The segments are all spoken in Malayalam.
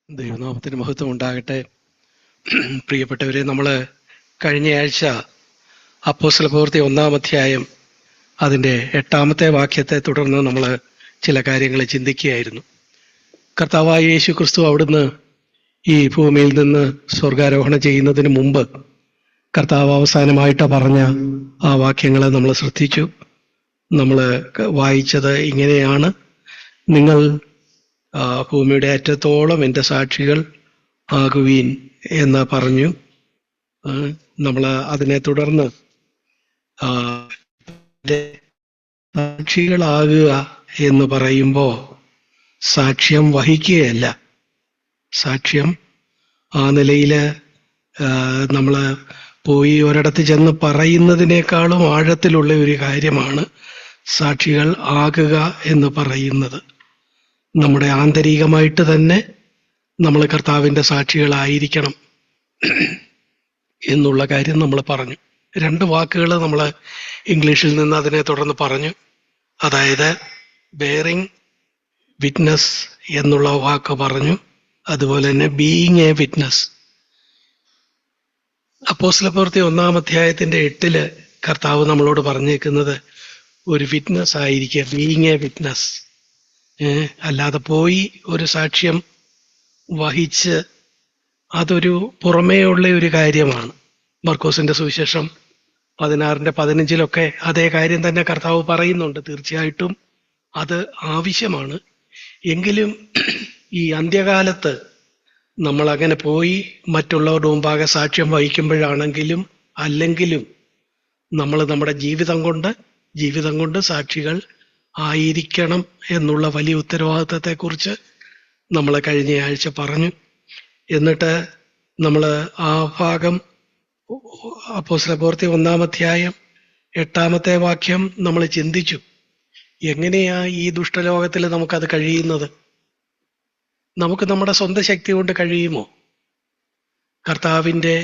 ദൈവനാമത്തിന് മഹത്വം ഉണ്ടാകട്ടെ. പ്രിയപ്പെട്ടവരെ, നമ്മൾ കഴിഞ്ഞയാഴ്ച അപ്പോസ്തലപ്രവൃത്തി 1-ാം അധ്യായം അതിൻ്റെ 8-ാമത്തെ വാക്യത്തെ തുടർന്ന് നമ്മൾ ചില കാര്യങ്ങൾ ചിന്തിക്കുകയായിരുന്നു. കർത്താവായ യേശു ക്രിസ്തു അവിടുന്ന് ഈ ഭൂമിയിൽ നിന്ന് സ്വർഗാരോഹണം ചെയ്യുന്നതിന് മുമ്പ് കർത്താവ് അവസാനമായിട്ട് പറഞ്ഞ ആ വാക്യങ്ങൾ നമ്മൾ ശ്രദ്ധിച്ചു. നമ്മൾ വായിച്ചത് ഇങ്ങനെയാണ്: നിങ്ങൾ ഭൂമിയുടെ അറ്റത്തോളം എൻ്റെ സാക്ഷികൾ ആകുവീൻ എന്ന് പറഞ്ഞു. നമ്മൾ അതിനെ തുടർന്ന് സാക്ഷികളാകുക എന്ന് പറയുമ്പോൾ സാക്ഷ്യം വഹിക്കുകയല്ല. സാക്ഷ്യം ആ നിലയിൽ നമ്മൾ പോയി ഒരിടത്ത് ചെന്ന് പറയുന്നതിനേക്കാളും ആഴത്തിലുള്ള ഒരു കാര്യമാണ് സാക്ഷികൾ ആകുക എന്ന് പറയുന്നത്. നമ്മുടെ ആന്തരികമായിട്ട് തന്നെ നമ്മൾ കർത്താവിൻ്റെ സാക്ഷികളായിരിക്കണം എന്നുള്ള കാര്യം നമ്മൾ പറഞ്ഞു. 2 വാക്കുകൾ നമ്മൾ ഇംഗ്ലീഷിൽ നിന്ന് അതിനെ തുടർന്ന് പറഞ്ഞു. അതായത് ബെയറിങ് വിറ്റ്നസ് എന്നുള്ള വാക്ക് പറഞ്ഞു, അതുപോലെ തന്നെ ബീയിങ് എ വിറ്റ്നസ്. അപ്പോസ്തലപ്രവൃത്തി 1-ാം അധ്യായത്തിൻ്റെ 8 കർത്താവ് നമ്മളോട് പറഞ്ഞേക്കുന്നത് ഒരു വിറ്റ്നസ് ആയിരിക്കുക, ബീയിങ് എ വിറ്റ്നസ്. അല്ലാതെ പോയി ഒരു സാക്ഷ്യം വഹിച്ച് അതൊരു പുറമേ ഉള്ള ഒരു കാര്യമാണ്. മർക്കോസിന്റെ സുവിശേഷം 16:15 അതേ കാര്യം തന്നെ കർത്താവ് പറയുന്നുണ്ട്. തീർച്ചയായിട്ടും അത് ആവശ്യമാണ്. എങ്കിലും ഈ അന്ത്യകാലത്ത് നമ്മൾ അങ്ങനെ പോയി മറ്റുള്ളവരുടെ മുമ്പാകെ സാക്ഷ്യം വഹിക്കുമ്പോഴാണെങ്കിലും അല്ലെങ്കിലും നമ്മൾ നമ്മുടെ ജീവിതം കൊണ്ട് സാക്ഷികൾ ആയിരിക്കണം എന്നുള്ള വലിയ ഉത്തരവാദിത്തത്തെക്കുറിച്ച് നമ്മൾ കഴിഞ്ഞയാഴ്ച പറഞ്ഞു. എന്നിട്ട് നമ്മൾ ആ ഭാഗം അപ്പോസ്തലപ്രവൃത്തി 1-ാം അധ്യായം 8-ാമത്തെ വാക്യം നമ്മൾ ചിന്തിച്ചു. എങ്ങനെയാ ഈ ദുഷ്ടലോകത്തിൽ നമുക്കത് കഴിയുന്നത്? നമുക്ക് നമ്മുടെ സ്വന്തം ശക്തി കൊണ്ട് കഴിയുമോ? കർത്താവിൻ്റെ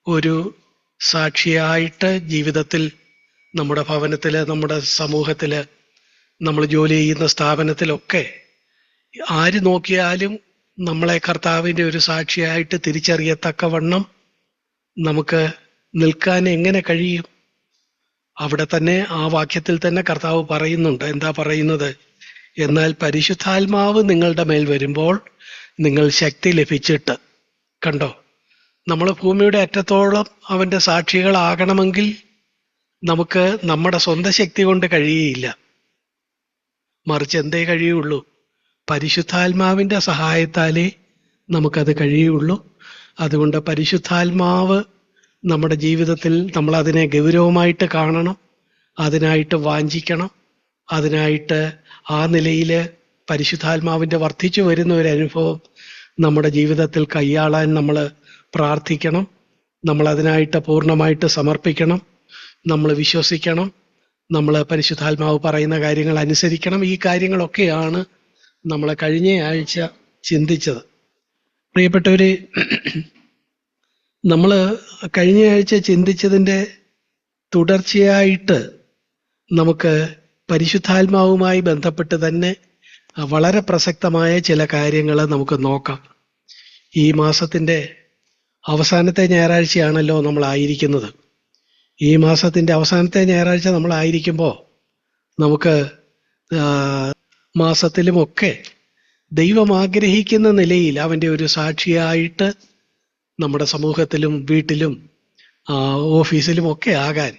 ഒരു സാക്ഷിയായിട്ട് ജീവിതത്തിൽ, നമ്മുടെ ഭവനത്തിൽ, നമ്മുടെ സമൂഹത്തിൽ, നമ്മൾ ജോലി ചെയ്യുന്ന സ്ഥാപനത്തിലൊക്കെ ആര് നോക്കിയാലും നമ്മളെ കർത്താവിൻ്റെ ഒരു സാക്ഷിയായിട്ട് തിരിച്ചറിയത്തക്കവണ്ണം നമുക്ക് നിൽക്കാൻ എങ്ങനെ കഴിയും? അവിടെ തന്നെ ആ വാക്യത്തിൽ തന്നെ കർത്താവ് പറയുന്നുണ്ട്. എന്താ പറയുന്നത്? എന്നാൽ പരിശുദ്ധാത്മാവ് നിങ്ങളുടെ മേൽ വരുമ്പോൾ നിങ്ങൾ ശക്തി ലഭിച്ചിട്ട്. കണ്ടോ, നമ്മൾ ഭൂമിയുടെ അറ്റത്തോളം അവൻ്റെ സാക്ഷികളാകണമെങ്കിൽ നമുക്ക് നമ്മുടെ സ്വന്തം ശക്തി കൊണ്ട് കഴിയുകയില്ല. മറിച്ച് എന്തേ കഴിയുള്ളൂ? പരിശുദ്ധാത്മാവിൻ്റെ സഹായത്താലേ നമുക്കത് കഴിയുള്ളൂ. അതുകൊണ്ട് പരിശുദ്ധാത്മാവ് നമ്മുടെ ജീവിതത്തിൽ നമ്മൾ അതിനെ ഗൗരവമായിട്ട് കാണണം, അതിനായിട്ട് വാഞ്ചിക്കണം, അതിനായിട്ട് ആ നിലയിൽ പരിശുദ്ധാത്മാവിൻ്റെ വർദ്ധിച്ചു വരുന്ന ഒരു അനുഭവം നമ്മുടെ ജീവിതത്തിൽ കൈയാളാൻ നമ്മൾ പ്രാർത്ഥിക്കണം. നമ്മൾ അതിനായിട്ട് പൂർണ്ണമായിട്ട് സമർപ്പിക്കണം, നമ്മൾ വിശ്വസിക്കണം, നമ്മൾ പരിശുദ്ധാത്മാവ് പറയുന്ന കാര്യങ്ങൾ അനുസരിക്കണം. ഈ കാര്യങ്ങളൊക്കെയാണ് നമ്മൾ കഴിഞ്ഞ ആഴ്ച ചിന്തിച്ചത്. പ്രിയപ്പെട്ടവര്, നമ്മൾ കഴിഞ്ഞ ആഴ്ച ചിന്തിച്ചതിൻ്റെ തുടർച്ചയായിട്ട് നമുക്ക് പരിശുദ്ധാത്മാവുമായി ബന്ധപ്പെട്ട് തന്നെ വളരെ പ്രസക്തമായ ചില കാര്യങ്ങൾ നമുക്ക് നോക്കാം. ഈ മാസത്തിൻ്റെ അവസാനത്തെ ഞായറാഴ്ചയാണല്ലോ നമ്മളായിരിക്കുന്നത്. ഈ മാസത്തിൻ്റെ അവസാനത്തെ ഞായറാഴ്ച നമ്മളായിരിക്കുമ്പോൾ നമുക്ക് മാസത്തിലുമൊക്കെ ദൈവം ആഗ്രഹിക്കുന്ന നിലയിൽ അവൻ്റെ ഒരു സാക്ഷിയായിട്ട് നമ്മുടെ സമൂഹത്തിലും വീട്ടിലും ഓഫീസിലും ഒക്കെ ആകാൻ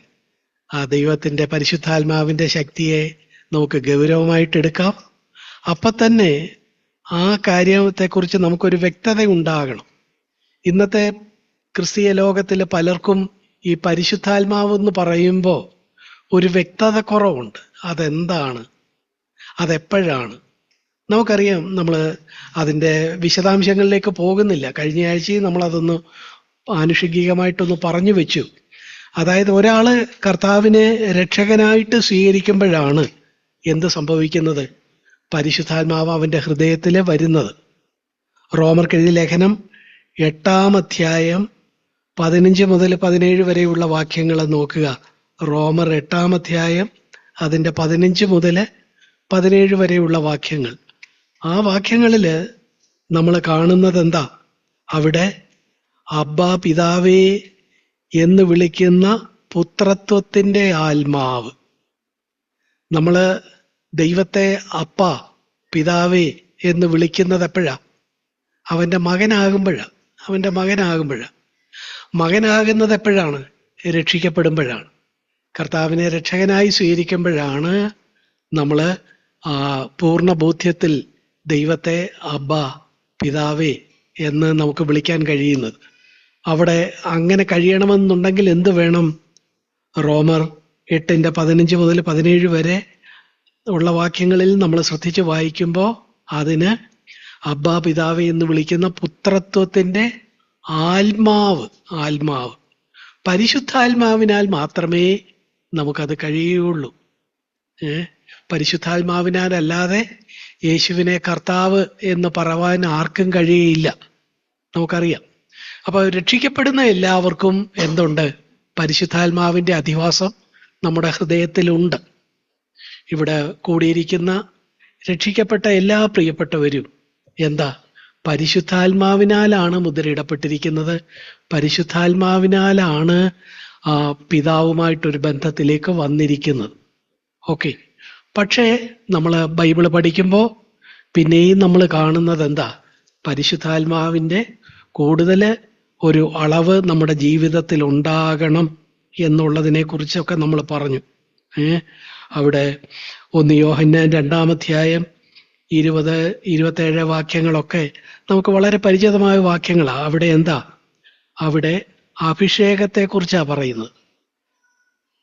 ആ ദൈവത്തിൻ്റെ പരിശുദ്ധാത്മാവിൻ്റെ ശക്തിയെ നമുക്ക് ഗൗരവമായിട്ട് എടുക്കാം. അപ്പം തന്നെ ആ കാര്യത്തെക്കുറിച്ച് നമുക്കൊരു വ്യക്തത ഉണ്ടാകണം. ഇന്നത്തെ ക്രിസ്തീയ ലോകത്തിൽ പലർക്കും ഈ പരിശുദ്ധാത്മാവെന്ന് പറയുമ്പോൾ ഒരു വ്യക്തത കുറവുണ്ട്. അതെന്താണ്? അതെപ്പോഴാണ്? നമുക്കറിയാം, നമ്മൾ അതിൻ്റെ വിശദാംശങ്ങളിലേക്ക് പോകുന്നില്ല. കഴിഞ്ഞ ആഴ്ചയും നമ്മളതൊന്ന് ആനുഷംഗികമായിട്ടൊന്ന് പറഞ്ഞു വെച്ചു. അതായത് ഒരാൾ കർത്താവിനെ രക്ഷകനായിട്ട് സ്വീകരിക്കുമ്പോഴാണ് എന്ത് സംഭവിക്കുന്നത്? പരിശുദ്ധാത്മാവ് അവൻ്റെ ഹൃദയത്തിൽ വരുന്നത്. റോമർക്കെഴുതിയ ലേഖനം 8-ാം അധ്യായം 15 മുതൽ 17 വരെയുള്ള വാക്യങ്ങൾ നോക്കുക. റോമർ 8-ാം അധ്യായം അതിൻ്റെ 15 മുതൽ 17 വരെയുള്ള വാക്യങ്ങൾ. ആ വാക്യങ്ങളിൽ നമ്മൾ കാണുന്നത് എന്താ? അവിടെ അബ്ബാ പിതാവേ എന്ന് വിളിക്കുന്ന പുത്രത്വത്തിന്റെ ആത്മാവ്. നമ്മൾ ദൈവത്തെ അപ്പ പിതാവേ എന്ന് വിളിക്കുന്നത് എപ്പോഴാ? അവന്റെ മകനാകുമ്പോഴാ. മകനാകുന്നത് എപ്പോഴാണ്? രക്ഷിക്കപ്പെടുമ്പോഴാണ്. കർത്താവിനെ രക്ഷകനായി സ്വീകരിക്കുമ്പോഴാണ് നമ്മൾ പൂർണ്ണ ബോധ്യത്തിൽ ദൈവത്തെ അബ്ബ പിതാവേ എന്ന് നമുക്ക് വിളിക്കാൻ കഴിയുന്നത്. അവിടെ അങ്ങനെ കഴിയണമെന്നുണ്ടെങ്കിൽ എന്ത് വേണം? റോമർ 8:15 മുതൽ 17 വരെ ഉള്ള വാക്യങ്ങളിൽ നമ്മൾ ശ്രദ്ധിച്ച് വായിക്കുമ്പോൾ അതിന് അബ്ബാ പിതാവേ എന്ന് വിളിക്കുന്ന പുത്രത്വത്തിന്റെ ആത്മാവ് പരിശുദ്ധാത്മാവിനാൽ മാത്രമേ നമുക്കത് കഴിയുള്ളൂ. പരിശുദ്ധാത്മാവിനാലല്ലാതെ യേശുവിനെ കർത്താവ് എന്ന് പറയാൻ ആർക്കും കഴിയില്ല, നമുക്കറിയാം. അപ്പൊ രക്ഷിക്കപ്പെടുന്ന എല്ലാവർക്കും എന്തുണ്ട്? പരിശുദ്ധാത്മാവിന്റെ അധിവാസം നമ്മുടെ ഹൃദയത്തിലുണ്ട്. ഇവിടെ കൂടിയിരിക്കുന്ന രക്ഷിക്കപ്പെട്ട എല്ലാ പ്രിയപ്പെട്ടവരും എന്താ? പരിശുദ്ധാത്മാവിനാലാണ് മുദ്രയിടപ്പെട്ടിരിക്കുന്നത്. പരിശുദ്ധാത്മാവിനാലാണ് പിതാവുമായിട്ടൊരു ബന്ധത്തിലേക്ക് വന്നിരിക്കുന്നത്. ഓക്കെ. പക്ഷേ നമ്മൾ ബൈബിള് പഠിക്കുമ്പോൾ പിന്നെയും നമ്മൾ കാണുന്നത് എന്താ? പരിശുദ്ധാത്മാവിൻ്റെ കൂടുതൽ ഒരു അളവ് നമ്മുടെ ജീവിതത്തിൽ ഉണ്ടാകണം എന്നുള്ളതിനെ കുറിച്ചൊക്കെ നമ്മൾ പറഞ്ഞു. അവിടെ 1 യോഹന്നാൻ 2-ാം 20-27 വാക്യങ്ങളൊക്കെ നമുക്ക് വളരെ പരിചിതമായ വാക്യങ്ങളാണ്. അവിടെ എന്താ? അവിടെ അഭിഷേകത്തെക്കുറിച്ചാണ് പറയുന്നത്.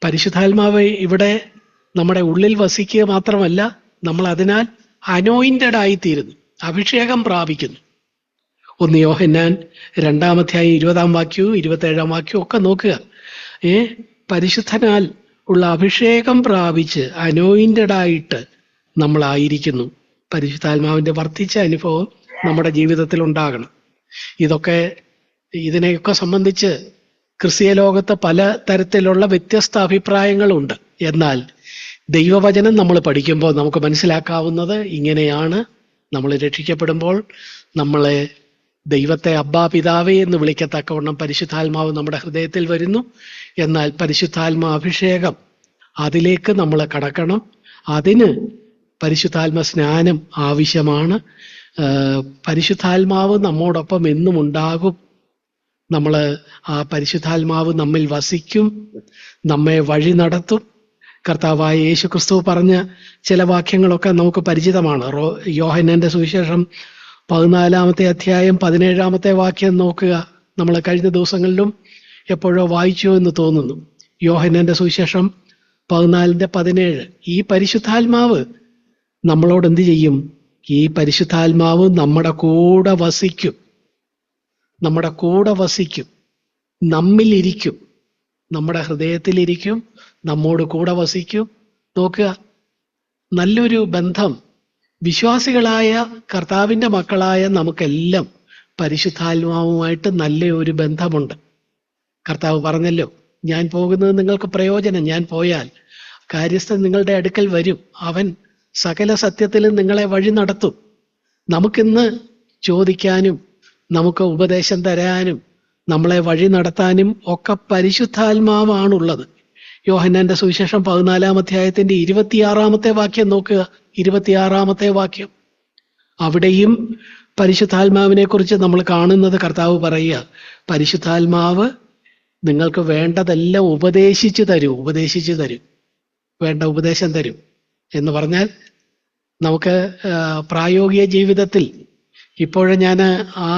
പരിശുദ്ധാത്മാവ് ഇവിടെ നമ്മുടെ ഉള്ളിൽ വസിക്കുക മാത്രമല്ല, നമ്മൾ അതിനാൽ അനോയിന്റഡ് ആയിത്തീരുന്നു, അഭിഷേകം പ്രാപിക്കുന്നു. 1 യോഹന്നാൻ 2-ാം 20-ാം വാക്യവും 27-ാം വാക്യവും ഒക്കെ നോക്കുക. പരിശുദ്ധനാൽ ഉള്ള അഭിഷേകം പ്രാപിച്ച് അനോയിന്റഡ് ആയിട്ട് നമ്മളായിരിക്കുന്നു. പരിശുദ്ധാത്മാവിന്റെ വർദ്ധിച്ച അനുഭവം നമ്മുടെ ജീവിതത്തിൽ ഉണ്ടാകണം. ഇതിനെയൊക്കെ സംബന്ധിച്ച് ക്രിസ്തീയ ലോകത്ത് പല തരത്തിലുള്ള വ്യത്യസ്ത അഭിപ്രായങ്ങളുണ്ട്. എന്നാൽ ദൈവവചനം നമ്മൾ പഠിക്കുമ്പോൾ നമുക്ക് മനസ്സിലാക്കാവുന്നത് ഇങ്ങനെയാണ്. നമ്മൾ രക്ഷിക്കപ്പെടുമ്പോൾ നമ്മളെ ദൈവത്തെ അബ്ബാ പിതാവേ എന്ന് വിളിക്കത്തക്കവണ്ണം പരിശുദ്ധാത്മാവ് നമ്മുടെ ഹൃദയത്തിൽ വരുന്നു. എന്നാൽ പരിശുദ്ധാത്മാ അഭിഷേകം അതിലേക്ക് നമ്മൾ കടക്കണം. അതിന് പരിശുദ്ധാത്മ സ്നാനം ആവശ്യമാണ്. പരിശുദ്ധാത്മാവ് നമ്മോടൊപ്പം എന്നും ഉണ്ടാകും. ആ പരിശുദ്ധാത്മാവ് നമ്മിൽ വസിക്കും, നമ്മെ വഴി നടത്തും. കർത്താവായ യേശു ക്രിസ്തു പറഞ്ഞ ചില വാക്യങ്ങളൊക്കെ നമുക്ക് പരിചിതമാണ്. യോഹന്നാന്റെ സുവിശേഷം 14-ാമത്തെ അധ്യായം 17-ാമത്തെ വാക്യം നോക്കുക. നമ്മൾ കഴിഞ്ഞ ദിവസങ്ങളിലും എപ്പോഴോ വായിച്ചു എന്ന് തോന്നുന്നു. യോഹന്നാന്റെ സുവിശേഷം 14:17. ഈ പരിശുദ്ധാത്മാവ് നമ്മളോട് എന്ത് ചെയ്യും? ഈ പരിശുദ്ധാത്മാവ് നമ്മുടെ കൂടെ വസിക്കും, നമ്മിലിരിക്കും, നമ്മുടെ ഹൃദയത്തിലിരിക്കും, നമ്മോട് കൂടെ വസിക്കും. നോക്കുക, നല്ലൊരു ബന്ധം വിശ്വാസികളായ കർത്താവിൻ്റെ മക്കളായ നമുക്കെല്ലാം പരിശുദ്ധാത്മാവുമായിട്ട് നല്ല ഒരു ബന്ധമുണ്ട്. കർത്താവ് പറഞ്ഞല്ലോ, ഞാൻ പോകുന്നത് നിങ്ങൾക്ക് പ്രയോജനം, ഞാൻ പോയാൽ കാര്യസ്ഥൻ നിങ്ങളുടെ അടുക്കൽ വരും, അവൻ സകല സത്യത്തിലും നിങ്ങളെ വഴി നടത്തും. നമുക്കിന്ന് ചോദിക്കാനും നമുക്ക് ഉപദേശം തരാനും നമ്മളെ വഴി നടത്താനും ഒക്കെ പരിശുദ്ധാത്മാവാണുള്ളത്. യോഹന്നാന്റെ സുവിശേഷം 14-ാം അധ്യായത്തിന്റെ 26-ാമത്തെ വാക്യം നോക്കുക. 26-ാമത്തെ വാക്യം, അവിടെയും പരിശുദ്ധാത്മാവിനെ കുറിച്ച് നമ്മൾ കാണുന്നത് കർത്താവ് പറയുക, പരിശുദ്ധാത്മാവ് നിങ്ങൾക്ക് വേണ്ടതെല്ലാം ഉപദേശിച്ചു തരും, വേണ്ട ഉപദേശം തരും എന്ന് പറഞ്ഞാൽ നമുക്ക് പ്രായോഗിക ജീവിതത്തിൽ ഇപ്പോഴും ഞാൻ ആ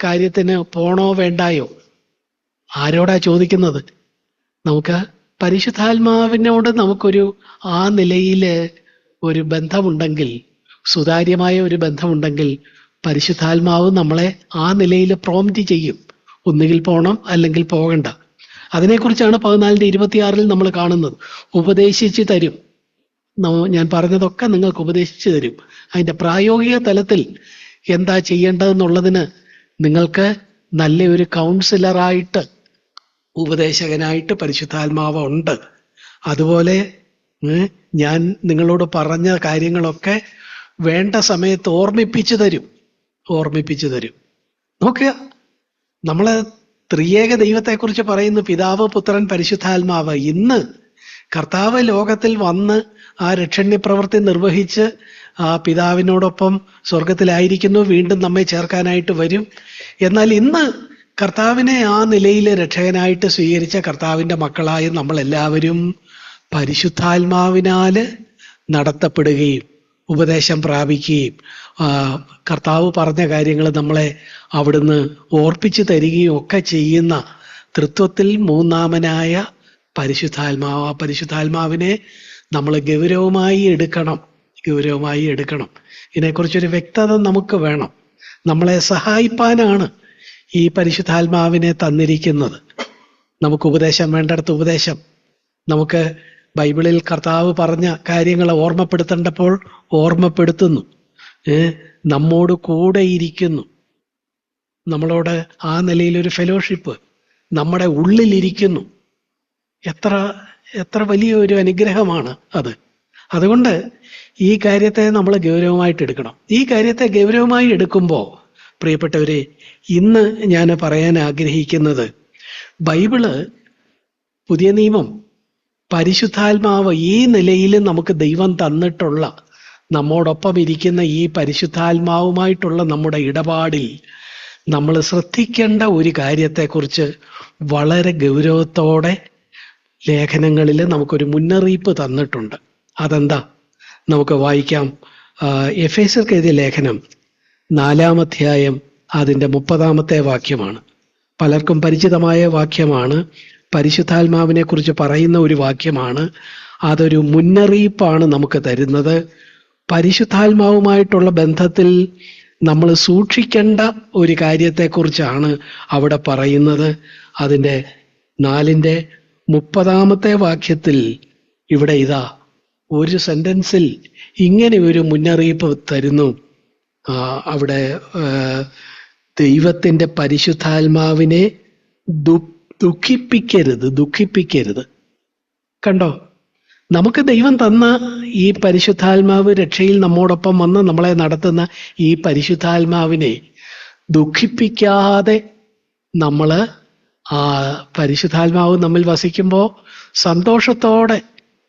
കാര്യത്തിന് പോണോ വേണ്ടായോ ആരോടാ ചോദിക്കുന്നത്? നമുക്ക് പരിശുദ്ധാത്മാവിനോട് നമുക്കൊരു ആ നിലയിൽ ഒരു ബന്ധമുണ്ടെങ്കിൽ, സുതാര്യമായ ഒരു ബന്ധമുണ്ടെങ്കിൽ പരിശുദ്ധാത്മാവ് നമ്മളെ ആ നിലയിൽ പ്രോംപ്റ്റ് ചെയ്യും. ഒന്നുകിൽ പോകണം അല്ലെങ്കിൽ പോകണ്ട. അതിനെക്കുറിച്ചാണ് 14:26 നമ്മൾ കാണുന്നത്. ഉപദേശിച്ച് തരും. ഞാൻ പറഞ്ഞതൊക്കെ നിങ്ങൾക്ക് ഉപദേശിച്ചു തരും. അതിൻ്റെ പ്രായോഗിക തലത്തിൽ എന്താ ചെയ്യേണ്ടതെന്നുള്ളതിന് നിങ്ങൾക്ക് നല്ല ഒരു കൗൺസിലറായിട്ട്, ഉപദേശകനായിട്ട് പരിശുദ്ധാത്മാവ് ഉണ്ട്. അതുപോലെ ഞാൻ നിങ്ങളോട് പറഞ്ഞ കാര്യങ്ങളൊക്കെ വേണ്ട സമയത്ത് ഓർമ്മിപ്പിച്ചു തരും. ഓർമ്മിപ്പിച്ചു തരും. നോക്കുക, നമ്മള് ത്രിയേക ദൈവത്തെക്കുറിച്ച് പറയുന്നു, പിതാവ്, പുത്രൻ, പരിശുദ്ധാത്മാവ്. ഇന്ന് കർത്താവ് ലോകത്തിൽ വന്ന് ആ രക്ഷണ്യ പ്രവൃത്തി നിർവഹിച്ച് ആ പിതാവിനോടൊപ്പം സ്വർഗത്തിലായിരിക്കുന്നു, വീണ്ടും നമ്മെ ചേർക്കാനായിട്ട് വരും. എന്നാൽ ഇന്ന് കർത്താവിനെ ആ നിലയിൽ രക്ഷകനായിട്ട് സ്വീകരിച്ച കർത്താവിൻ്റെ മക്കളായ നമ്മളെല്ലാവരും പരിശുദ്ധാത്മാവിനാല് നടത്തപ്പെടുകയും ഉപദേശം പ്രാപിക്കുകയും കർത്താവ് പറഞ്ഞ കാര്യങ്ങൾ നമ്മളെ അവിടുന്ന് ഓർപ്പിച്ചു തരികയും ഒക്കെ ചെയ്യുന്ന തൃത്വത്തിൽ മൂന്നാമനായ പരിശുദ്ധാത്മാവ്. ആ പരിശുദ്ധാത്മാവിനെ നമ്മൾ ഗൗരവമായി എടുക്കണം. ഇതിനെക്കുറിച്ചൊരു വ്യക്തത നമുക്ക് വേണം. നമ്മളെ സഹായിപ്പാനാണ് ഈ പരിശുദ്ധാത്മാവിനെ തന്നിരിക്കുന്നത്. നമുക്ക് ഉപദേശം വേണ്ടിടത്ത് ഉപദേശം, നമുക്ക് ബൈബിളിൽ കർത്താവ് പറഞ്ഞ കാര്യങ്ങളെ ഓർമ്മപ്പെടുത്തേണ്ടപ്പോൾ ഓർമ്മപ്പെടുത്തുന്നു, നമ്മോട് കൂടെ ഇരിക്കുന്നു, നമ്മളോട് ആ നിലയിലൊരു ഫെലോഷിപ്പ് നമ്മുടെ ഉള്ളിലിരിക്കുന്നു. എത്ര വലിയൊരു അനുഗ്രഹമാണ് അത്. അതുകൊണ്ട് ഈ കാര്യത്തെ നമ്മൾ ഗൗരവമായിട്ട് എടുക്കണം. ഈ കാര്യത്തെ ഗൗരവമായി എടുക്കുമ്പോൾ പ്രിയപ്പെട്ടവരെ, ഇന്ന് ഞാൻ പറയാൻ ആഗ്രഹിക്കുന്നത്, ബൈബിള്, പുതിയ നിയമം, പരിശുദ്ധാത്മാവ് ഈ നിലയിൽ നമുക്ക് ദൈവം തന്നിട്ടുള്ള, നമ്മോടൊപ്പം ഇരിക്കുന്ന ഈ പരിശുദ്ധാത്മാവുമായിട്ടുള്ള നമ്മുടെ ഇടപാടിൽ നമ്മൾ ശ്രദ്ധിക്കേണ്ട ഒരു കാര്യത്തെക്കുറിച്ച് വളരെ ഗൗരവത്തോടെ ലേഖനങ്ങളിൽ നമുക്കൊരു മുന്നറിയിപ്പ് തന്നിട്ടുണ്ട്. അതെന്താ? നമുക്ക് വായിക്കാം. എഫേസ്യർക്ക് എഴുതിയ ലേഖനം 4-ാം അധ്യായം അതിൻ്റെ 30-ാമത്തെ വാക്യമാണ്. പലർക്കും പരിചിതമായ വാക്യമാണ്. പരിശുദ്ധാത്മാവിനെ കുറിച്ച് പറയുന്ന ഒരു വാക്യമാണ്. അതൊരു മുന്നറിയിപ്പാണ് നമുക്ക് തരുന്നത്. പരിശുദ്ധാത്മാവുമായിട്ടുള്ള ബന്ധത്തിൽ നമ്മൾ സൂക്ഷിക്കേണ്ട ഒരു കാര്യത്തെക്കുറിച്ചാണ് അവിടെ പറയുന്നത്. അതിൻ്റെ 4-ന്റെ 30-ാമത്തെ വാക്യത്തിൽ ഇവിടെ ഇതാ ഒരു സെന്റൻസിൽ ഇങ്ങനെ ഒരു മുന്നറിയിപ്പ് തരുന്നു. അവിടെ ദൈവത്തിൻ്റെ പരിശുദ്ധാത്മാവിനെ ദുഃഖിപ്പിക്കരുത്. കണ്ടോ, നമുക്ക് ദൈവം തന്ന ഈ പരിശുദ്ധാത്മാവ്, രക്ഷയിൽ നമ്മോടൊപ്പം വന്ന് നമ്മളെ നടത്തുന്ന ഈ പരിശുദ്ധാത്മാവിനെ ദുഃഖിപ്പിക്കാതെ നമ്മൾ ആ പരിശുദ്ധാത്മാവ് നമ്മിൽ വസിക്കുമ്പോൾ സന്തോഷത്തോടെ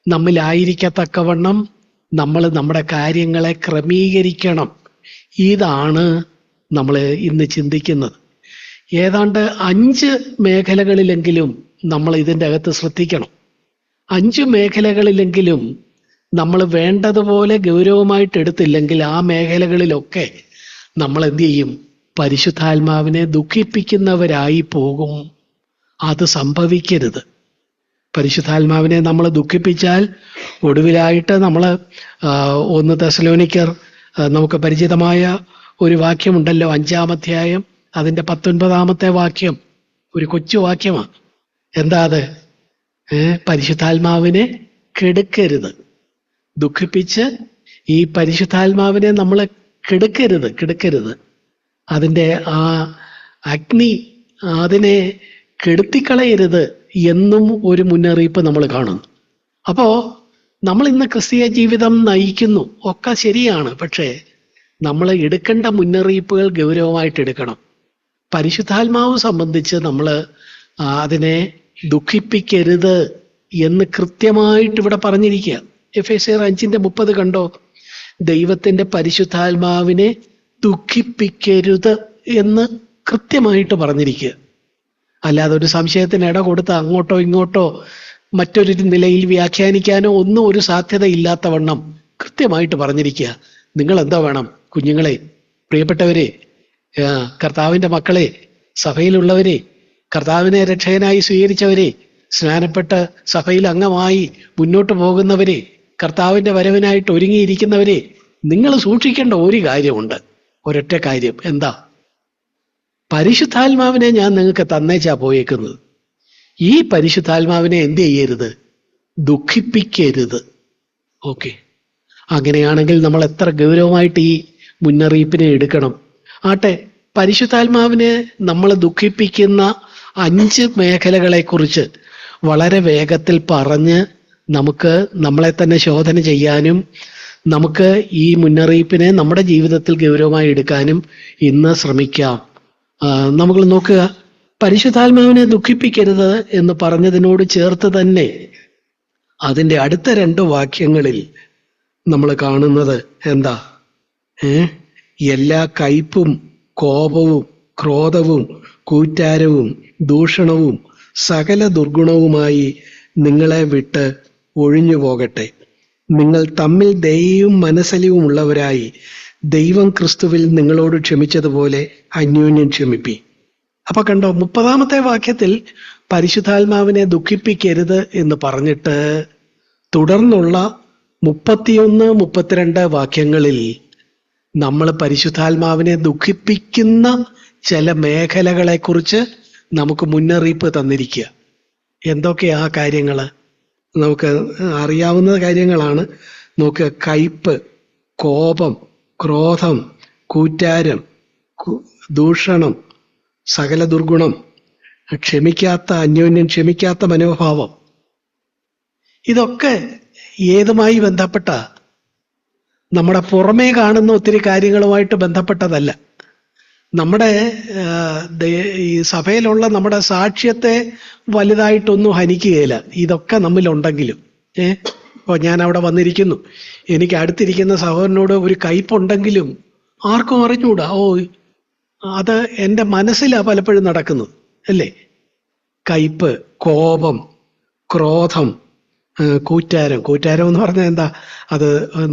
നമ്മിലായിരിക്കത്തക്കവണ്ണം നമ്മൾ നമ്മുടെ കാര്യങ്ങളെ ക്രമീകരിക്കണം. ഇതാണ് നമ്മൾ ഇന്ന് ചിന്തിക്കുന്നത്. ഏതാണ്ട് 5 മേഖലകളിലെങ്കിലും നമ്മൾ ഇതിൻ്റെ അകത്ത് ശ്രദ്ധിക്കണം. 5 മേഖലകളിലെങ്കിലും നമ്മൾ വേണ്ടതുപോലെ ഗൗരവമായിട്ട് എടുത്തില്ലെങ്കിൽ ആ മേഖലകളിലൊക്കെ നമ്മൾ എന്ത് ചെയ്യും? പരിശുദ്ധാത്മാവിനെ ദുഃഖിപ്പിക്കുന്നവരായി പോകും. അത് സംഭവിക്കരുത്. പരിശുദ്ധാത്മാവിനെ നമ്മൾ ദുഃഖിപ്പിച്ചാൽ ഒടുവിലായിട്ട് നമ്മൾ 1 തെസ്സലോനിക്കർ, നമുക്ക് പരിചിതമായ ഒരു വാക്യമുണ്ടല്ലോ, 5-ാം അധ്യായം അതിൻ്റെ 19-ാമത്തെ വാക്യം, ഒരു കൊച്ചു വാക്യമാണ്. എന്താ അത്? പരിശുദ്ധാത്മാവിനെ കെടുക്കരുത്. ദുഃഖിപ്പിച്ച് ഈ പരിശുദ്ധാത്മാവിനെ നമ്മൾ കെടുക്കരുത്. അതിൻ്റെ ആ അഗ്നി, അതിനെ കെടുത്തിക്കളയരുത് എന്നും ഒരു മുന്നറിയിപ്പ് നമ്മൾ കാണുന്നു. അപ്പോൾ നമ്മൾ ഇന്ന് ക്രിസ്തീയ ജീവിതം നയിക്കുന്നു, ഒക്കെ ശരിയാണ്. പക്ഷേ നമ്മൾ എടുക്കേണ്ട മുന്നറിയിപ്പുകൾ ഗൗരവമായിട്ട് എടുക്കണം. പരിശുദ്ധാത്മാവ് സംബന്ധിച്ച് നമ്മൾ അതിനെ ദുഃഖിപ്പിക്കരുത് എന്ന് കൃത്യമായിട്ട് ഇവിടെ പറഞ്ഞിരിക്കുക. എഫേസ്യർ 5:30 കണ്ടോ? ദൈവത്തിൻ്റെ പരിശുദ്ധാത്മാവിനെ ദുഃഖിപ്പിക്കരുത് എന്ന് കൃത്യമായിട്ട് പറഞ്ഞിരിക്കുക. അല്ലാതെ ഒരു സംശയത്തിന് ഇട കൊടുത്ത് അങ്ങോട്ടോ ഇങ്ങോട്ടോ മറ്റൊരു നിലയിൽ വ്യാഖ്യാനിക്കാനോ ഒന്നും ഒരു സാധ്യത ഇല്ലാത്തവണ്ണം കൃത്യമായിട്ട് പറഞ്ഞിരിക്കുക. നിങ്ങൾ എന്താ വേണം? കുഞ്ഞുങ്ങളെ, പ്രിയപ്പെട്ടവരെ, കർത്താവിൻ്റെ മക്കളെ, സഭയിലുള്ളവരെ, കർത്താവിനെ രക്ഷകനായി സ്വീകരിച്ചവരെ, സ്നാനപ്പെട്ട് സഭയിൽ അംഗമായി മുന്നോട്ട് പോകുന്നവരെ, കർത്താവിൻ്റെ വരവിനായിട്ട് ഒരുങ്ങിയിരിക്കുന്നവരെ, നിങ്ങൾ സൂക്ഷിക്കേണ്ട ഒരു കാര്യമുണ്ട്. ഒരൊറ്റ കാര്യം. എന്താ? പരിശുദ്ധാത്മാവിനെ ഞാൻ നിങ്ങൾക്ക് തന്നേച്ചാ പോയേക്കുന്നത്. ഈ പരിശുദ്ധാത്മാവിനെ എന്ത് ചെയ്യരുത്? ദുഃഖിപ്പിക്കരുത്. ഓക്കെ, അങ്ങനെയാണെങ്കിൽ നമ്മൾ എത്ര ഗൗരവമായിട്ട് ഈ മുന്നറിയിപ്പിനെ എടുക്കണം. ആട്ടെ, പരിശുദ്ധാത്മാവിനെ നമ്മൾ ദുഃഖിപ്പിക്കുന്ന 5 മേഖലകളെക്കുറിച്ച് വളരെ വേഗത്തിൽ പറഞ്ഞ് നമുക്ക് നമ്മളെ തന്നെ ശോധന ചെയ്യാനും നമുക്ക് ഈ മുന്നറിയിപ്പിനെ നമ്മുടെ ജീവിതത്തിൽ ഗൗരവമായി എടുക്കാനും ഇന്ന് ശ്രമിക്കാം. നമ്മൾ നോക്കുക, പരിശുദ്ധാത്മാവിനെ ദുഃഖിപ്പിക്കരുത് എന്ന് പറഞ്ഞതിനോട് ചേർത്ത് തന്നെ അതിൻ്റെ അടുത്ത 2 വാക്യങ്ങളിൽ നമ്മൾ കാണുന്നത് എന്താ? എല്ലാ കയ്പും കോപവും ക്രോധവും കൂറ്റാരവും ദൂഷണവും സകല ദുർഗുണവുമായി നിങ്ങളെ വിട്ട് ഒഴിഞ്ഞു പോകട്ടെ. നിങ്ങൾ തമ്മിൽ ദയയും മനസ്സലിവും ഉള്ളവരായി ദൈവം ക്രിസ്തുവിൽ നിങ്ങളോട് ക്ഷമിച്ചതുപോലെ അന്യോന്യം ക്ഷമിപ്പി. അപ്പൊ കണ്ടോ, 30-ാമത്തെ വാക്യത്തിൽ പരിശുദ്ധാത്മാവിനെ ദുഃഖിപ്പിക്കരുത് എന്ന് പറഞ്ഞിട്ട് തുടർന്നുള്ള 31, 32 വാക്യങ്ങളിൽ നമ്മൾ പരിശുദ്ധാത്മാവിനെ ദുഃഖിപ്പിക്കുന്ന ചില മേഖലകളെ കുറിച്ച് നമുക്ക് മുന്നറിയിപ്പ് തന്നിരിക്കുക. എന്തൊക്കെയാ ആ കാര്യങ്ങള്? നമുക്ക് അറിയാവുന്ന കാര്യങ്ങളാണ്. നമുക്ക് കയ്പ്, കോപം, ക്രോധം, കൂറ്റാരം, ദൂഷണം, സകല ദുർഗുണം, അന്യോന്യം ക്ഷമിക്കാത്ത മനോഭാവം. ഇതൊക്കെ ഏതുമായി ബന്ധപ്പെട്ട? നമ്മുടെ പുറമേ കാണുന്ന ഒത്തിരി കാര്യങ്ങളുമായിട്ട് ബന്ധപ്പെട്ടതല്ല. നമ്മുടെ ഈ സഭയിലുള്ള നമ്മുടെ സാക്ഷ്യത്തെ വലുതായിട്ടൊന്നും ഹനിക്കുകയില്ല ഇതൊക്കെ നമ്മിലുണ്ടെങ്കിലും. ഇപ്പോൾ ഞാൻ അവിടെ വന്നിരിക്കുന്നു, എനിക്ക് അടുത്തിരിക്കുന്ന സഹോദരനോട് ഒരു കയ്പുണ്ടെങ്കിലും ആർക്കും അറിഞ്ഞൂടാ. അത് എൻ്റെ മനസ്സിലാണ് പലപ്പോഴും നടക്കുന്നത്, അല്ലേ? കയ്പ്, കോപം, ക്രോധം, കൂറ്റാരം എന്ന് പറഞ്ഞാൽ എന്താ? അത്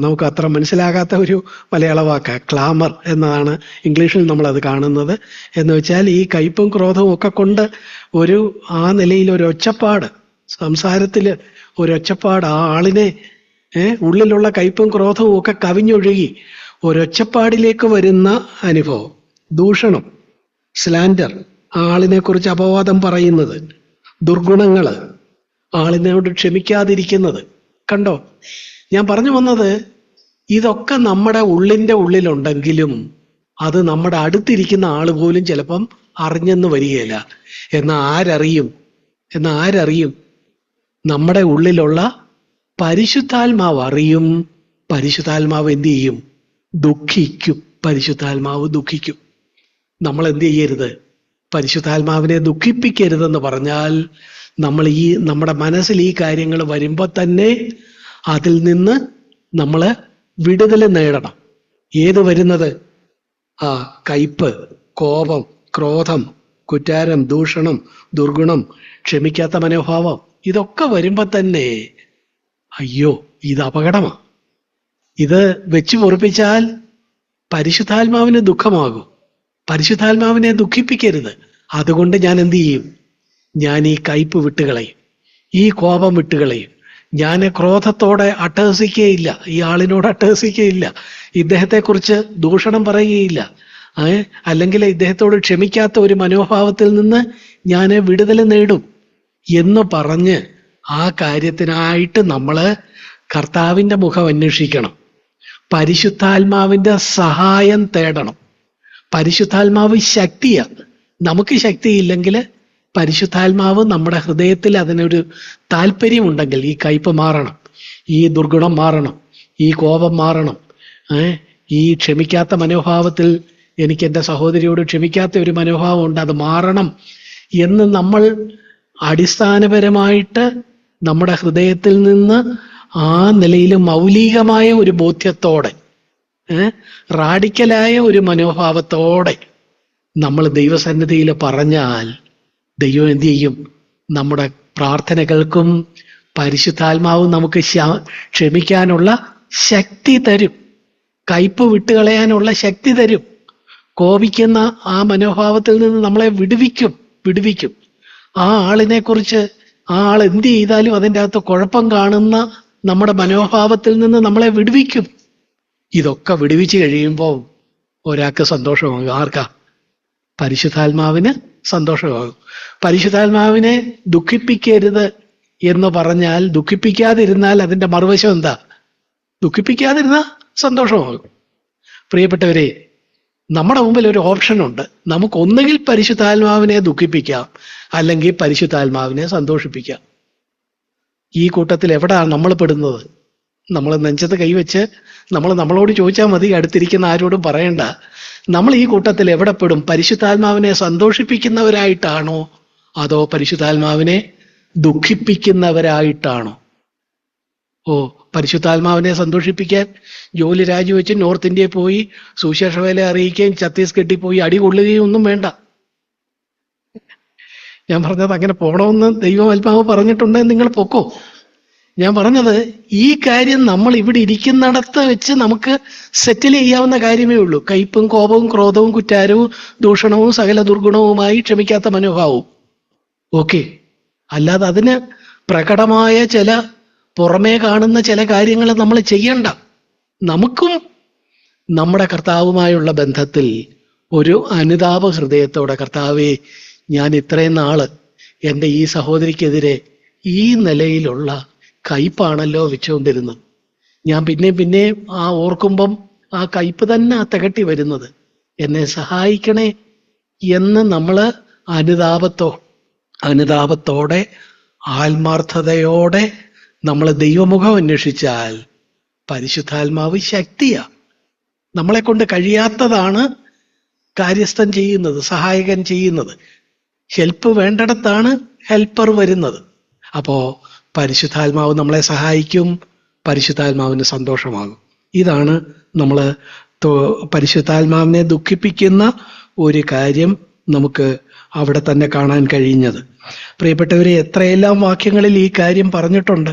നമുക്ക് അത്ര മനസ്സിലാകാത്ത ഒരു മലയാള വാക്കാ. ക്ലാമർ എന്നതാണ് ഇംഗ്ലീഷിൽ നമ്മളത് കാണുന്നത്. എന്ന് വെച്ചാൽ ഈ കയ്പും ക്രോധവും ഒക്കെ കൊണ്ട് ആ നിലയിൽ ഒരു ഒച്ചപ്പാട്, സംസാരത്തിൽ ഒരു ഒച്ചപ്പാട്, ആ ആളിനെ ഉള്ളിലുള്ള കയ്പും ക്രോധവും ഒക്കെ കവിഞ്ഞൊഴുകി ഒരൊച്ചപ്പാടിലേക്ക് വരുന്ന അനുഭവം. ദൂഷണം, സ്ലാൻഡർ, ആളിനെ കുറിച്ച് അപവാദം പറയുന്നത്, ദുർഗുണങ്ങള്, ആളിനോട് ക്ഷമിക്കാതിരിക്കുന്നത്. കണ്ടോ, ഞാൻ പറഞ്ഞു വന്നത് ഇതൊക്കെ നമ്മുടെ ഉള്ളിലുണ്ടെങ്കിലും അത് നമ്മുടെ അടുത്തിരിക്കുന്ന ആള് പോലും ചിലപ്പം അറിഞ്ഞെന്ന് വരികയില്ല. ആരറിയും? നമ്മുടെ ഉള്ളിലുള്ള പരിശുദ്ധാത്മാവ് അറിയും. പരിശുദ്ധാത്മാവ് എന്ത് ചെയ്യും? ദുഃഖിക്കും. പരിശുദ്ധാത്മാവ് ദുഃഖിക്കും. നമ്മൾ എന്ത് ചെയ്യരുത്? പരിശുദ്ധാത്മാവിനെ ദുഃഖിപ്പിക്കരുതെന്ന് പറഞ്ഞാൽ നമ്മൾ നമ്മുടെ മനസ്സിൽ ഈ കാര്യങ്ങൾ വരുമ്പോൾ തന്നെ അതിൽ നിന്ന് നമ്മൾ വിടുതൽ നേടണം. ഏത് വരുന്നത്? കയ്പ്, കോപം, ക്രോധം, കുറ്റാരം, ദൂഷണം, ദുർഗുണം, ക്ഷമിക്കാത്ത മനോഭാവം, ഇതൊക്കെ വരുമ്പോൾ തന്നെ അയ്യോ, ഇത് അപകടമാണ്. ഇത് വെച്ച് പൊറിപ്പിച്ചാൽ പരിശുദ്ധാത്മാവിന് ദുഃഖമാകും. പരിശുദ്ധാത്മാവിനെ ദുഃഖിപ്പിക്കരുത്. അതുകൊണ്ട് ഞാൻ എന്ത് ചെയ്യും? ഞാൻ ഈ കയ്പ് വിട്ടുകളയും, ഈ കോപം വിട്ടുകളയും. ഞാൻ ക്രോധത്തോടെ അട്ടഹസിക്കുകയില്ല, ഈ ആളിനോട് അട്ടഹസിക്കുകയില്ല, ഇദ്ദേഹത്തെക്കുറിച്ച് ദൂഷണം പറയുകയില്ല, അല്ലെങ്കിൽ ഇദ്ദേഹത്തോട് ക്ഷമിക്കാത്ത ഒരു മനോഭാവത്തിൽ നിന്ന് ഞാൻ വിടുതൽ നേടും എന്ന് പറഞ്ഞ് ആ കാര്യത്തിനായിട്ട് നമ്മൾ കർത്താവിൻ്റെ മുഖം അന്വേഷിക്കണം. പരിശുദ്ധാത്മാവിൻ്റെ സഹായം തേടണം. പരിശുദ്ധാത്മാവ് ശക്തിയാണ്. നമുക്ക് ശക്തിയില്ലെങ്കിൽ പരിശുദ്ധാത്മാവ് നമ്മുടെ ഹൃദയത്തിൽ അതിനൊരു താല്പര്യമുണ്ടെങ്കിൽ ഈ കയ്പ് മാറണം, ഈ ദുർഗുണം മാറണം, ഈ കോപം മാറണം, ഈ ക്ഷമിക്കാത്ത മനോഭാവത്തിൽ എനിക്ക് എൻ്റെ സഹോദരിയോട് ക്ഷമിക്കാത്ത ഒരു മനോഭാവം ഉണ്ട്, അത് മാറണം എന്ന് നമ്മൾ അടിസ്ഥാനപരമായിട്ട് നമ്മുടെ ഹൃദയത്തിൽ നിന്ന് ആ നിലയിൽ മൗലികമായ ഒരു ബോധ്യത്തോടെ, റാഡിക്കലായ ഒരു മനോഭാവത്തോടെ നമ്മൾ ദൈവസന്നിധിയിൽ പറഞ്ഞാൽ ദൈവം എന്ത് ചെയ്യും? നമ്മുടെ പ്രാർത്ഥനകൾക്കും പരിശുദ്ധാത്മാവ് നമുക്ക് ക്ഷമിക്കാനുള്ള ശക്തി തരും, കയ്പ് വിട്ടുകളയാനുള്ള ശക്തി തരും. കോപിക്കുന്ന ആ മനോഭാവത്തിൽ നിന്ന് നമ്മളെ വിടുവിക്കും. ആ ആളിനെ കുറിച്ച്, ആ ആൾ എന്ത് ചെയ്താലും അതിൻ്റെ അകത്ത് കുഴപ്പം കാണുന്ന നമ്മുടെ മനോഭാവത്തിൽ നിന്ന് നമ്മളെ വിടുവിക്കും. ഇതൊക്കെ വിടുവിച്ച് കഴിയുമ്പോൾ ഒരാൾക്ക് സന്തോഷമാകും. ആർക്കാ? പരിശുദ്ധാത്മാവിന് സന്തോഷമാകും. പരിശുദ്ധാത്മാവിനെ ദുഃഖിപ്പിക്കരുത് എന്ന് പറഞ്ഞാൽ, ദുഃഖിപ്പിക്കാതിരുന്നാൽ അതിൻ്റെ മറുവശം എന്താ? ദുഃഖിപ്പിക്കാതിരുന്നാൽ സന്തോഷമാകും. പ്രിയപ്പെട്ടവരെ, നമ്മുടെ മുമ്പിൽ ഒരു ഓപ്ഷൻ ഉണ്ട്. നമുക്ക് ഒന്നുകിൽ പരിശുദ്ധാത്മാവിനെ ദുഃഖിപ്പിക്കാം, അല്ലെങ്കിൽ പരിശുദ്ധാത്മാവിനെ സന്തോഷിപ്പിക്കാം. ഈ കൂട്ടത്തിൽ എവിടെയാണ് നമ്മൾ പെടുന്നത്? നമ്മൾ നെഞ്ചത്ത് കൈവച്ച് നമ്മളോട് ചോദിച്ചാൽ മതി, അടുത്തിരിക്കുന്ന ആരോടും പറയണ്ട. നമ്മൾ ഈ കൂട്ടത്തിൽ എവിടെ പെടും? പരിശുദ്ധാത്മാവിനെ സന്തോഷിപ്പിക്കുന്നവരായിട്ടാണോ അതോ പരിശുദ്ധാത്മാവിനെ ദുഃഖിപ്പിക്കുന്നവരായിട്ടാണോ? പരിശുദ്ധാത്മാവിനെ സന്തോഷിപ്പിക്കാൻ ജോലി രാജിവെച്ച് നോർത്ത് ഇന്ത്യയിൽ പോയി സുവിശേഷ വേല അറിയിക്കുകയും ഛത്തീസ്ഗഡിൽ പോയി അടി കൊള്ളുകയും ഒന്നും വേണ്ട. ഞാൻ പറഞ്ഞത് അങ്ങനെ പോകണമെന്ന് ദൈവാത്മാവ് പറഞ്ഞിട്ടുണ്ടെങ്കിൽ നിങ്ങൾ പൊക്കോ. ഞാൻ പറഞ്ഞത് ഈ കാര്യം നമ്മൾ ഇവിടെ ഇരിക്കുന്നിടത്ത് വെച്ച് നമുക്ക് സെറ്റിൽ ചെയ്യാവുന്ന കാര്യമേ ഉള്ളൂ. കയ്പും കോപവും ക്രോധവും കുറ്റാരവും ദൂഷണവും സകല ദുർഗുണവുമായി ക്ഷമിക്കാത്ത മനോഭാവവും. ഓക്കെ. അല്ലാതെ അതിന് പ്രകടമായ ചില പുറമേ കാണുന്ന ചില കാര്യങ്ങൾ നമ്മൾ ചെയ്യണ്ട. നമുക്കും നമ്മുടെ കർത്താവുമായുള്ള ബന്ധത്തിൽ ഒരു അനുതാപ ഹൃദയത്തോടെ, കർത്താവേ, ഞാൻ ഇത്രയും നാള് എൻ്റെ ഈ സഹോദരിക്കെതിരെ ഈ നിലയിലുള്ള കയ്പാണല്ലോ വെച്ചുകൊണ്ടിരുന്നത്. ഞാൻ പിന്നെയും ഓർക്കുമ്പം ആ കയ്പ് തന്നെ തികട്ടി വരുന്നത്. എന്നെ സഹായിക്കണേ എന്ന് നമ്മൾ അനുതാപത്തോടെ ആത്മാർത്ഥതയോടെ നമ്മൾ ദൈവമുഖം അന്വേഷിച്ചാൽ പരിശുദ്ധാത്മാവ് ശക്തിയാ. നമ്മളെ കൊണ്ട് കഴിയാത്തതാണ് കാര്യസ്ഥൻ ചെയ്യുന്നത്, സഹായകൻ ചെയ്യുന്നത്. ഹെൽപ്പ് വേണ്ടിടത്താണ് ഹെൽപ്പർ വരുന്നത്. അപ്പോ പരിശുദ്ധാത്മാവ് നമ്മളെ സഹായിക്കും, പരിശുദ്ധാത്മാവിന് സന്തോഷമാകും. ഇതാണ് നമ്മൾ പരിശുദ്ധാത്മാവിനെ ദുഃഖിപ്പിക്കുന്ന ഒരു കാര്യം നമുക്ക് അവിടെ തന്നെ കാണാൻ കഴിഞ്ഞത്. പ്രിയപ്പെട്ടവരെ, എത്രയെല്ലാം വാക്യങ്ങളിൽ ഈ കാര്യം പറഞ്ഞിട്ടുണ്ട്.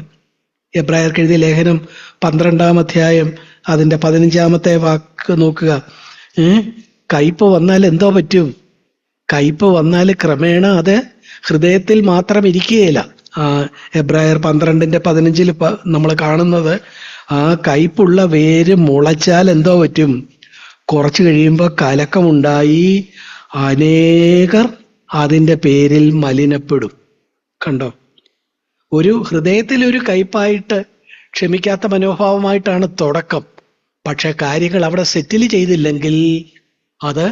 എബ്രായർക്ക് എഴുതിയ ലേഖനം 12-ാം അധ്യായം അതിൻ്റെ 15-ാമത്തെ വാക്ക് നോക്കുക. കയ്പ് വന്നാൽ എന്തോ പറ്റും? കയ്പ് വന്നാൽ ക്രമേണ അത് ഹൃദയത്തിൽ മാത്രം ഇരിക്കുകയില്ല. എബ്രായർ 12:15 നമ്മൾ കാണുന്നത് ആ കയ്പുള്ള വേര് മുളച്ചാൽ എന്തോ പറ്റും? കുറച്ചു കഴിയുമ്പോൾ കലക്കമുണ്ടായി അനേകർ അതിൻ്റെ പേരിൽ മലിനപ്പെടും. കണ്ടോ? ഒരു ഹൃദയത്തിൽ ഒരു കയ്പായിട്ട്, ക്ഷമിക്കാത്ത മനോഭാവമായിട്ടാണ് തുടക്കം. പക്ഷെ കാര്യങ്ങൾ അവിടെ സെറ്റിൽ ചെയ്തില്ലെങ്കിൽ അത്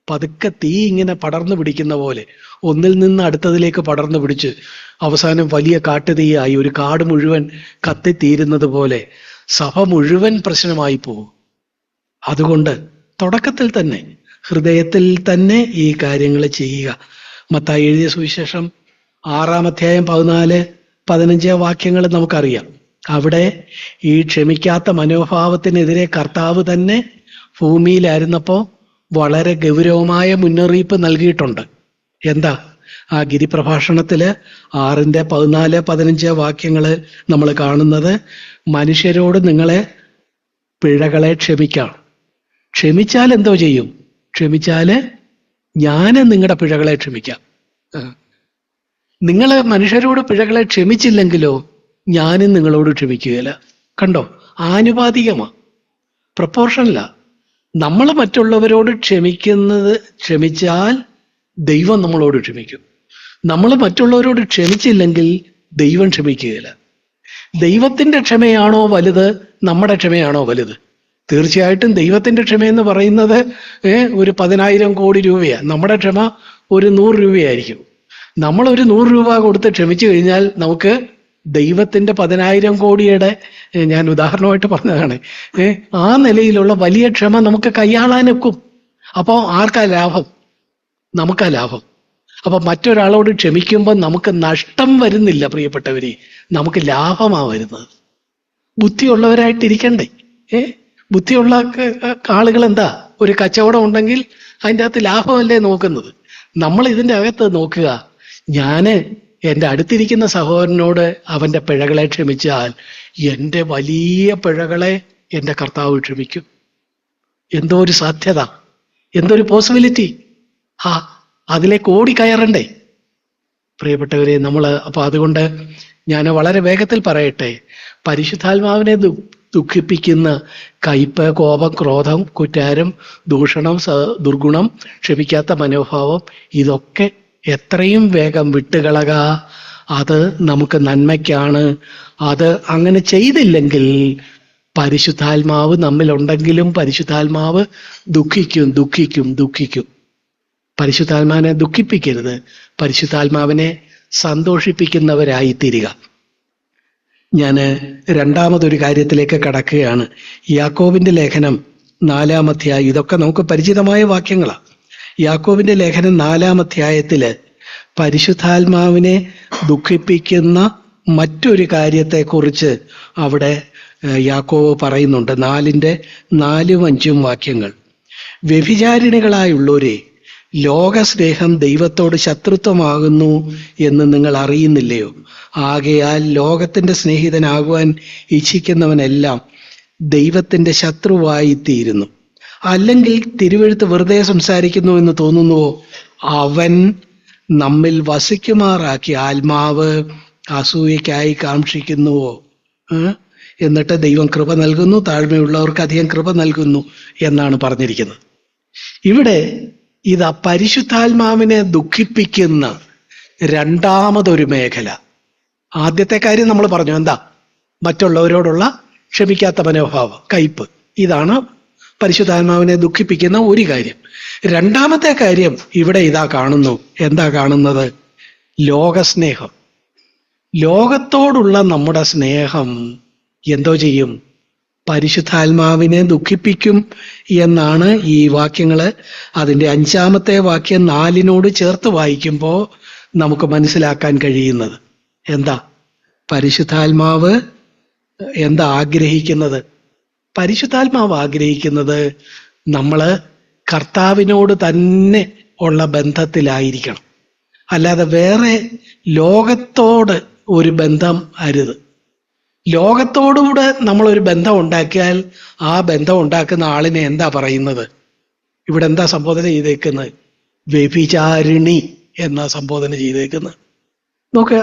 പതുക്കെ തീ ഇങ്ങനെ പടർന്നു പിടിക്കുന്ന പോലെ ഒന്നിൽ നിന്ന് അടുത്തതിലേക്ക് പടർന്നു പിടിച്ച് അവസാനം വലിയ കാട്ടുതീയായി ഒരു കാട് മുഴുവൻ കത്തിത്തീരുന്നത് പോലെ സഭ മുഴുവൻ പ്രശ്നമായി പോകും. അതുകൊണ്ട് തുടക്കത്തിൽ തന്നെ, ഹൃദയത്തിൽ തന്നെ ഈ കാര്യങ്ങൾ ചെയ്യുക. മത്തായി എഴുതിയ സുവിശേഷം 6-ാം അധ്യായം 14-15 വാക്യങ്ങൾ നമുക്കറിയാം. അവിടെ ഈ ക്ഷമിക്കാത്ത മനോഭാവത്തിനെതിരെ കർത്താവ് തന്നെ ഭൂമിയിലായിരുന്നപ്പോൾ വളരെ ഗൗരവമായ മുന്നറിയിപ്പ് നൽകിയിട്ടുണ്ട്. എന്താ? ആ ഗിരിപ്രഭാഷണത്തില് 6-14-15 വാക്യങ്ങൾ നമ്മൾ കാണുന്നത്, മനുഷ്യരോട് നിങ്ങളെ പിഴകളെ ക്ഷമിച്ചാൽ എന്തോ ചെയ്യും? ക്ഷമിച്ചാല് ഞാൻ നിങ്ങളുടെ പിഴകളെ ക്ഷമിക്കാം. നിങ്ങൾ മനുഷ്യരോട് പിഴകളെ ക്ഷമിച്ചില്ലെങ്കിലോ ഞാനും നിങ്ങളോട് ക്ഷമിക്കുകയില്ല. കണ്ടോ? ആനുപാതികമാ, പ്രപ്പോർഷനിലാ. നമ്മൾ മറ്റുള്ളവരോട് ക്ഷമിച്ചാൽ ദൈവം നമ്മളോട് ക്ഷമിക്കും. നമ്മൾ മറ്റുള്ളവരോട് ക്ഷമിച്ചില്ലെങ്കിൽ ദൈവം ക്ഷമിക്കുകയില്ല. ദൈവത്തിന്റെ ക്ഷമയാണോ വലുത്, നമ്മുടെ ക്ഷമയാണോ വലുത്? തീർച്ചയായിട്ടും ദൈവത്തിന്റെ ക്ഷമയെന്ന് പറയുന്നത് ഒരു 10,000 കോടി രൂപയാണ്. നമ്മുടെ ക്ഷമ ഒരു 100 രൂപയായിരിക്കും. നമ്മൾ ഒരു 100 രൂപ കൊടുത്ത് ക്ഷമിച്ചു കഴിഞ്ഞാൽ നമുക്ക് ദൈവത്തിന്റെ 10,000 കോടിയുടെ, ഞാൻ ഉദാഹരണമായിട്ട് പറഞ്ഞതാണ്, ആ നിലയിലുള്ള വലിയ ക്ഷമ നമുക്ക് കൈയാളാനൊക്കും. അപ്പോൾ ആർക്കാ ലാഭം? നമുക്കാ ലാഭം. അപ്പൊ മറ്റൊരാളോട് ക്ഷമിക്കുമ്പോൾ നമുക്ക് നഷ്ടം വരുന്നില്ല പ്രിയപ്പെട്ടവരെ, നമുക്ക് ലാഭമാ വരുന്നത്. ബുദ്ധിയുള്ളവരായിട്ടിരിക്കണ്ടേ? ബുദ്ധിയുള്ള ആളുകൾ എന്താ? ഒരു കച്ചവടം ഉണ്ടെങ്കിൽ അതിൻ്റെ അകത്ത് ലാഭമല്ലേ നോക്കുന്നത്. നമ്മൾ ഇതിൻ്റെ അകത്ത് നോക്കുക, ഞാന് എൻ്റെ അടുത്തിരിക്കുന്ന സഹോദരനോട് അവൻ്റെ പിഴകളെ ക്ഷമിച്ചാൽ എൻ്റെ വലിയ പിഴകളെ എൻ്റെ കർത്താവ് ക്ഷമിക്കും. എന്തോ ഒരു സാധ്യത, എന്തൊരു പോസിബിലിറ്റി! അതിലേക്ക് ഓടിക്കയറണ്ടേ പ്രിയപ്പെട്ടവരെ നമ്മൾ. അപ്പൊ അതുകൊണ്ട് ഞാൻ വളരെ വേഗത്തിൽ പറയട്ടെ, പരിശുദ്ധാത്മാവിനെ ദുഃഖിപ്പിക്കുന്ന കയ്പ്, കോപം, ക്രോധം, കുറ്റാരം, ദൂഷണം, ദുർഗുണം, ക്ഷമിക്കാത്ത മനോഭാവം, ഇതൊക്കെ എത്രയും വേഗം വിട്ടുകളക. അത് നമുക്ക് നന്മയ്ക്കാണ്. അത് അങ്ങനെ ചെയ്തില്ലെങ്കിൽ പരിശുദ്ധാത്മാവ് നമ്മിലുണ്ടെങ്കിലും പരിശുദ്ധാത്മാവ് ദുഃഖിക്കും. പരിശുദ്ധാത്മാവിനെ ദുഃഖിപ്പിക്കരുത്, പരിശുദ്ധാത്മാവിനെ സന്തോഷിപ്പിക്കുന്നവരായി തീരുക. ഞാൻ രണ്ടാമതൊരു കാര്യത്തിലേക്ക് കടക്കുകയാണ്. യാക്കോബിന്റെ ലേഖനം 4-ാം അധ്യായം. ഇതൊക്കെ നമുക്ക് പരിചിതമായ വാക്യങ്ങളാണ്. യാക്കോബിന്റെ ലേഖനം 4-ാം അധ്യായത്തില് പരിശുദ്ധാത്മാവിനെ ദുഃഖിപ്പിക്കുന്ന മറ്റൊരു കാര്യത്തെക്കുറിച്ച് അവിടെ യാക്കോബ് പറയുന്നുണ്ട്. 4-ന്റെ 4-ഉം 5-ഉം വാക്യങ്ങൾ. വ്യഭിചാരിണികളായുള്ളവരെ, ലോകസ്നേഹം ദൈവത്തോട് ശത്രുത്വമാകുന്നു എന്ന് നിങ്ങൾ അറിയുന്നില്ലയോ? ആകയാൽ ലോകത്തിന്റെ സ്നേഹിതനാകുവാൻ ഇച്ഛിക്കുന്നവനെല്ലാം ദൈവത്തിന്റെ ശത്രുവായി തീരുന്നു. അല്ലെങ്കിൽ തിരുവെഴുത്ത് വെറുതെ സംസാരിക്കുന്നു എന്ന് തോന്നുന്നുവോ? അവൻ നമ്മിൽ വസിക്കുമാറാക്കി ആത്മാവ് അസൂയയ്ക്കായി കാക്ഷിക്കുന്നുവോ? എന്നിട്ട് ദൈവം കൃപ നൽകുന്നു, താഴ്മയുള്ളവർക്ക് അധികം കൃപ നൽകുന്നു എന്നാണ് പറഞ്ഞിരിക്കുന്നത്. ഇവിടെ ഇതാ പരിശുദ്ധാത്മാവിനെ ദുഃഖിപ്പിക്കുന്ന രണ്ടാമതൊരു മേഖല. ആദ്യത്തെ കാര്യം നമ്മൾ പറഞ്ഞു, എന്താ? മറ്റുള്ളവരോടുള്ള ക്ഷമിക്കാത്ത മനോഭാവം, കയ്പ്. ഇതാണ് പരിശുദ്ധാത്മാവിനെ ദുഃഖിപ്പിക്കുന്ന ഒരു കാര്യം. രണ്ടാമത്തെ കാര്യം ഇവിടെ ഇതാ കാണുന്നു. എന്താ കാണുന്നത്? ലോകസ്നേഹം. ലോകത്തോടുള്ള നമ്മുടെ സ്നേഹം എന്തോ ചെയ്യും? പരിശുദ്ധാത്മാവിനെ ദുഃഖിപ്പിക്കും എന്നാണ് ഈ വാക്യങ്ങള്. അതിൻ്റെ 5-ാമത്തെ വാക്യം 4-നോട് ചേർത്ത് വായിക്കുമ്പോൾ നമുക്ക് മനസ്സിലാക്കാൻ കഴിയുന്നത് എന്താ? പരിശുദ്ധാത്മാവ് എന്താ ആഗ്രഹിക്കുന്നത്? പരിശുദ്ധാത്മാവ് ആഗ്രഹിക്കുന്നത് നമ്മള് കർത്താവിനോട് തന്നെ ഉള്ള ബന്ധത്തിലായിരിക്കണം. അല്ലാതെ വേറെ ലോകത്തോട് ഒരു ബന്ധം അരുത്. ലോകത്തോടുകൂടെ നമ്മളൊരു ബന്ധം ഉണ്ടാക്കിയാൽ ആ ബന്ധം ഉണ്ടാക്കുന്ന ആളിനെ എന്താ പറയുന്നത്? ഇവിടെ എന്താ സംബോധന ചെയ്തേക്കുന്നത്? വ്യഭിചാരിണി എന്നാ സംബോധന ചെയ്തേക്കുന്നത്. നോക്കുക,